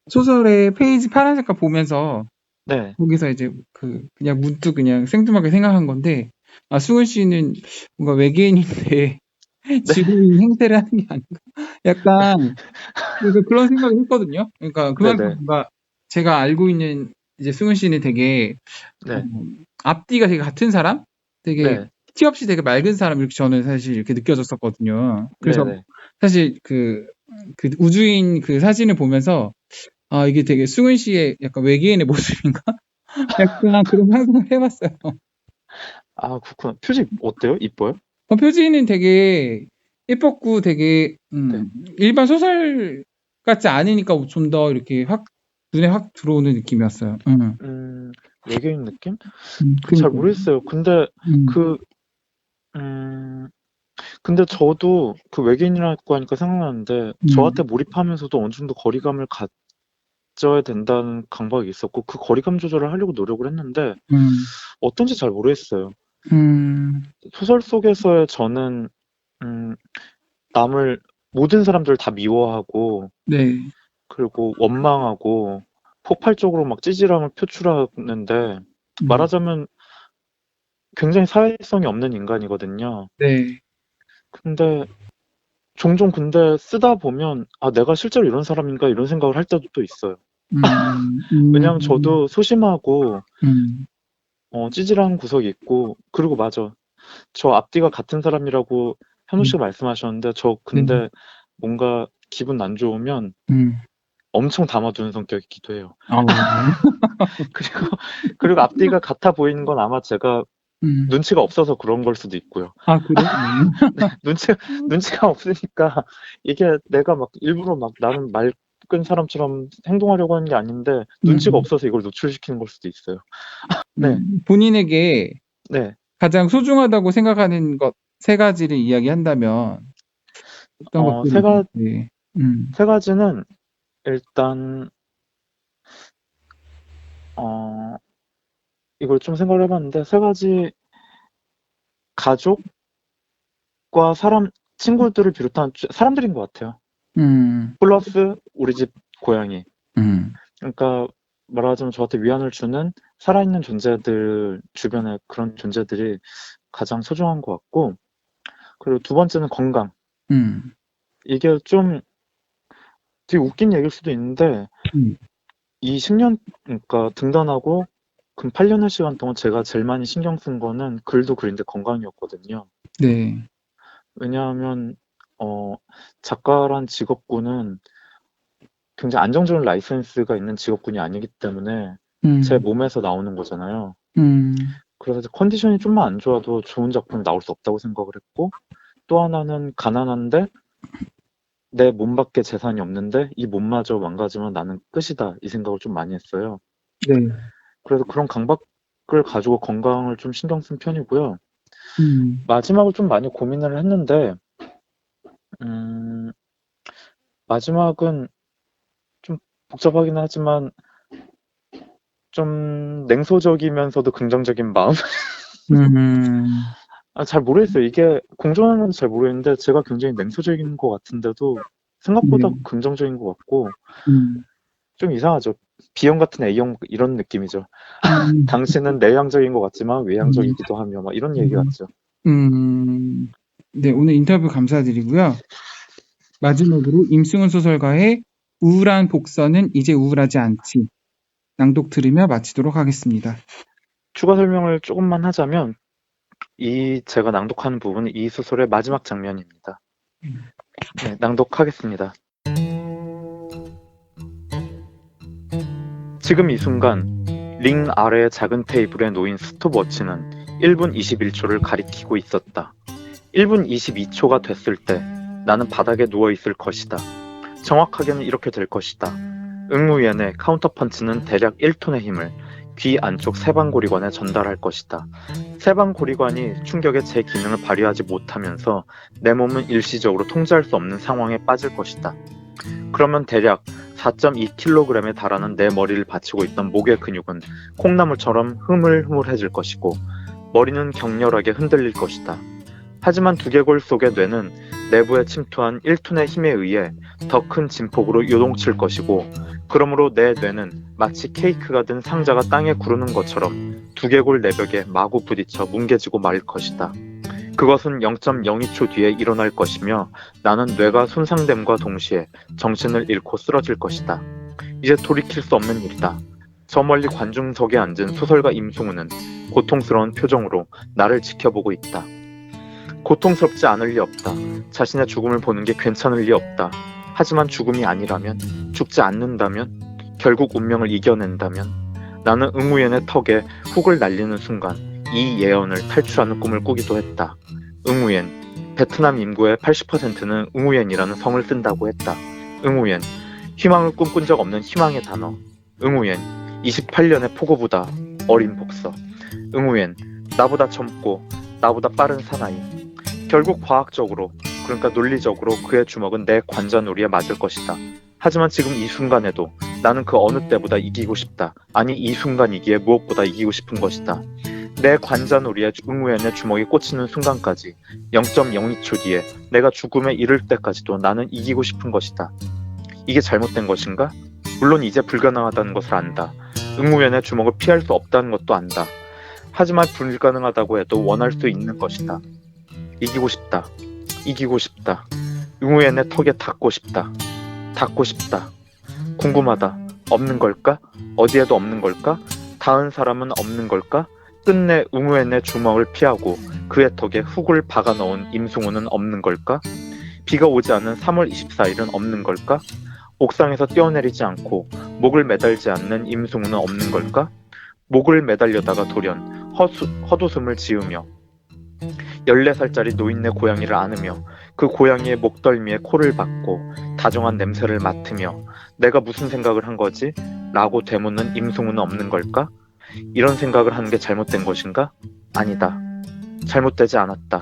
소설의 페이지 파란 색깔 보면서 네. 거기서 이제 그냥 문득 그냥 생뚱하게 생각한 건데, 승은 씨는 뭔가 외계인인데 지구인 행세를 하는 게 아닌가? 약간 그래서 그런 생각을 했거든요. 그러니까 그만큼 뭔가 제가 알고 있는 이제 승은 씨는 되게 앞뒤가 되게 같은 사람, 되게 티 없이 되게 맑은 사람 이렇게 저는 사실 이렇게 느껴졌었거든요. 그래서 사실 그 우주인 그 사진을 보면서 이게 되게 승은 씨의 약간 외계인의 모습인가? 약간 그런 상상을 해봤어요. 아, 그렇구나. 표지 어때요? 이뻐요? 표지는 되게 예뻤고 되게 일반 소설 같지 않으니까 좀 더 이렇게 눈에 확 들어오는 느낌이었어요. 외계인 느낌? 잘 모르겠어요. 근데 근데 저도 그 외계인이라고 하니까 생각나는데 저한테 몰입하면서도 어느 정도 거리감을 가져야 된다는 강박이 있었고 그 거리감 조절을 하려고 노력을 했는데 어떤지 잘 모르겠어요. 소설 속에서의 저는 모든 사람들을 다 미워하고 그리고 원망하고 폭발적으로 막 찌질함을 표출하는데 말하자면 굉장히 사회성이 없는 인간이거든요. 근데 종종 쓰다 보면 내가 실제로 이런 사람인가 이런 생각을 할 때도 또 있어요. 왜냐하면 저도 소심하고 찌질한 구석이 있고 그리고 맞아. 저 앞뒤가 같은 사람이라고 현우 씨가 말씀하셨는데 저 근데 뭔가 기분 안 좋으면 엄청 담아두는 성격이기도 해요. 그리고 앞뒤가 같아 보이는 건 아마 제가 눈치가 없어서 그런 걸 수도 있고요. 그래? 눈치가 없으니까 이게 내가 막 일부러 막 나는 맑은 사람처럼 행동하려고 하는 게 아닌데 눈치가 없어서 이걸 노출시키는 걸 수도 있어요. 본인에게 가장 소중하다고 생각하는 것 3가지를 이야기한다면 어떤 것들이? 세 가지는 일단 이걸 좀 생각을 해봤는데 3가지 가족과 친구들을 비롯한 사람들인 것 같아요. 플러스 우리 집 고양이. 그러니까 말하자면 저한테 위안을 주는 살아있는 존재들 주변에 그런 존재들이 가장 소중한 것 같고 그리고 2번째는 건강. 이게 좀 되게 웃긴 얘기일 수도 있는데 이 10년 그러니까 등단하고 그 8년의 시간 동안 제가 제일 많이 신경 쓴 거는 글도 글인데 건강이었거든요. 왜냐하면 작가란 직업군은 굉장히 안정적인 라이센스가 있는 직업군이 아니기 때문에 제 몸에서 나오는 거잖아요. 그래서 컨디션이 좀만 안 좋아도 좋은 작품이 나올 수 없다고 생각을 했고 또 하나는 가난한데 내 몸밖에 재산이 없는데 이 몸마저 망가지면 나는 끝이다 이 생각을 좀 많이 했어요. 그래서 그런 강박을 가지고 건강을 좀 신경 쓴 편이고요. 마지막으로 좀 많이 고민을 했는데 마지막은 좀 복잡하긴 하지만 좀 냉소적이면서도 긍정적인 마음. 잘 모르겠어요. 이게 공존하는지 잘 모르겠는데 제가 굉장히 냉소적인 것 같은데도 생각보다 긍정적인 것 같고 좀 이상하죠. B형 같은 A형 이런 느낌이죠. 당신은 내향적인 것 같지만 외향적이기도 하며 막 이런 얘기 같죠. 네, 오늘 인터뷰 감사드리고요. 마지막으로 임승훈 소설가의 우울한 복서는 이제 우울하지 않지 낭독 들으며 마치도록 하겠습니다. 추가 설명을 조금만 하자면 제가 낭독하는 부분은 이 소설의 마지막 장면입니다. 네, 낭독하겠습니다. 지금 이 순간 링 아래의 작은 테이블에 놓인 스톱워치는 1분 21초를 가리키고 있었다. 1분 22초가 됐을 때 나는 바닥에 누워 있을 것이다. 정확하게는 이렇게 될 것이다. 응우엔의 카운터펀치는 대략 1톤의 힘을 귀 안쪽 세방고리관에 전달할 것이다. 세방고리관이 충격에 제 기능을 발휘하지 못하면서 내 몸은 일시적으로 통제할 수 없는 상황에 빠질 것이다. 그러면 대략 4.2kg에 달하는 내 머리를 받치고 있던 목의 근육은 콩나물처럼 흐물흐물해질 것이고 머리는 격렬하게 흔들릴 것이다. 하지만 두개골 속의 뇌는 내부에 침투한 1톤의 힘에 의해 더 큰 진폭으로 요동칠 것이고 그러므로 내 뇌는 마치 케이크가 든 상자가 땅에 구르는 것처럼 두개골 내벽에 마구 부딪혀 뭉개지고 말 것이다. 그것은 0.02초 뒤에 일어날 것이며 나는 뇌가 손상됨과 동시에 정신을 잃고 쓰러질 것이다. 이제 돌이킬 수 없는 일이다. 저 멀리 관중석에 앉은 소설가 임승우는 고통스러운 표정으로 나를 지켜보고 있다. 고통스럽지 않을 리 없다. 자신의 죽음을 보는 게 괜찮을 리 없다. 하지만 죽음이 아니라면, 죽지 않는다면, 결국 운명을 이겨낸다면 나는 응우엔의 턱에 훅을 날리는 순간 이 예언을 탈출하는 꿈을 꾸기도 했다. 응우엔, 베트남 인구의 80%는 응우엔이라는 성을 쓴다고 했다. 응우엔, 희망을 꿈꾼 적 없는 희망의 단어. 응우엔, 28년의 폭우보다 어린 복서. 응우엔, 나보다 젊고 나보다 빠른 사나이. 결국 과학적으로, 그러니까 논리적으로 그의 주먹은 내 관자놀이에 맞을 것이다. 하지만 지금 이 순간에도 나는 그 어느 때보다 이기고 싶다. 아니 이 순간이기에 무엇보다 이기고 싶은 것이다. 내 관자놀이에 응우엔의 주먹이 꽂히는 순간까지 0.02초 뒤에 내가 죽음에 이를 때까지도 나는 이기고 싶은 것이다. 이게 잘못된 것인가? 물론 이제 불가능하다는 것을 안다. 응우엔의 주먹을 피할 수 없다는 것도 안다. 하지만 불가능하다고 해도 원할 수 있는 것이다. 이기고 싶다. 이기고 싶다. 응우엔의 턱에 닿고 싶다. 닿고 싶다. 궁금하다. 없는 걸까? 어디에도 없는 걸까? 닿은 사람은 없는 걸까? 끝내 응우엔의 주먹을 피하고 그의 턱에 훅을 박아 넣은 임승우는 없는 걸까? 비가 오지 않은 3월 24일은 없는 걸까? 옥상에서 뛰어내리지 않고 목을 매달지 않는 임승우는 없는 걸까? 목을 매달려다가 돌연 헛웃음을 지으며 14살짜리 노인네 고양이를 안으며 그 고양이의 목덜미에 코를 박고 다정한 냄새를 맡으며 내가 무슨 생각을 한 거지? 라고 되묻는 임승우는 없는 걸까? 이런 생각을 하는 게 잘못된 것인가? 아니다. 잘못되지 않았다.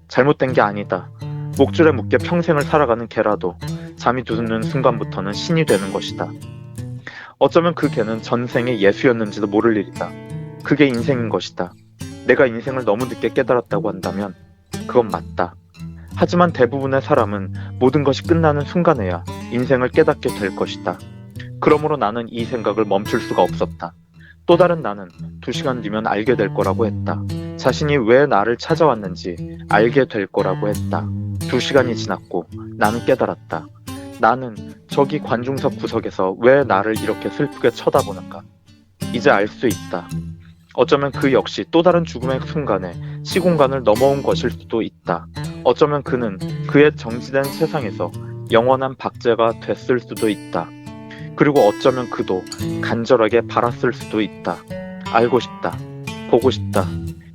잘못된 게 아니다. 목줄에 묶여 평생을 살아가는 개라도 잠이 드는 순간부터는 신이 되는 것이다. 어쩌면 그 개는 전생의 예수였는지도 모를 일이다. 그게 인생인 것이다. 내가 인생을 너무 늦게 깨달았다고 한다면 그건 맞다. 하지만 대부분의 사람은 모든 것이 끝나는 순간에야 인생을 깨닫게 될 것이다. 그러므로 나는 이 생각을 멈출 수가 없었다. 또 다른 나는 2시간 뒤면 알게 될 거라고 했다. 자신이 왜 나를 찾아왔는지 알게 될 거라고 했다. 2시간이 지났고 나는 깨달았다. 나는 저기 관중석 구석에서 왜 나를 이렇게 슬프게 쳐다보는가. 이제 알 수 있다. 어쩌면 그 역시 또 다른 죽음의 순간에 시공간을 넘어온 것일 수도 있다. 어쩌면 그는 그의 정지된 세상에서 영원한 박제가 됐을 수도 있다. 그리고 어쩌면 그도 간절하게 바랐을 수도 있다. 알고 싶다. 보고 싶다.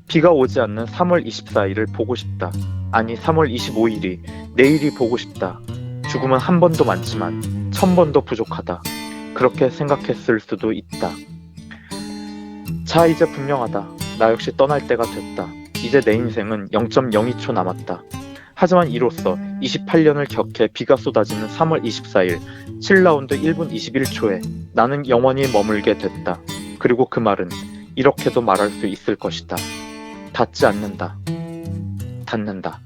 비가 오지 않는 3월 24일을 보고 싶다. 아니 3월 25일이 내일이 보고 싶다. 죽음은 한 번도 많지만 1000번도 부족하다. 그렇게 생각했을 수도 있다. 자, 이제 분명하다. 나 역시 떠날 때가 됐다. 이제 내 인생은 0.02초 남았다. 하지만 이로써 28년을 격해 비가 쏟아지는 3월 24일 7라운드 1분 21초에 나는 영원히 머물게 됐다. 그리고 그 말은 이렇게도 말할 수 있을 것이다. 닿지 않는다. 닿는다.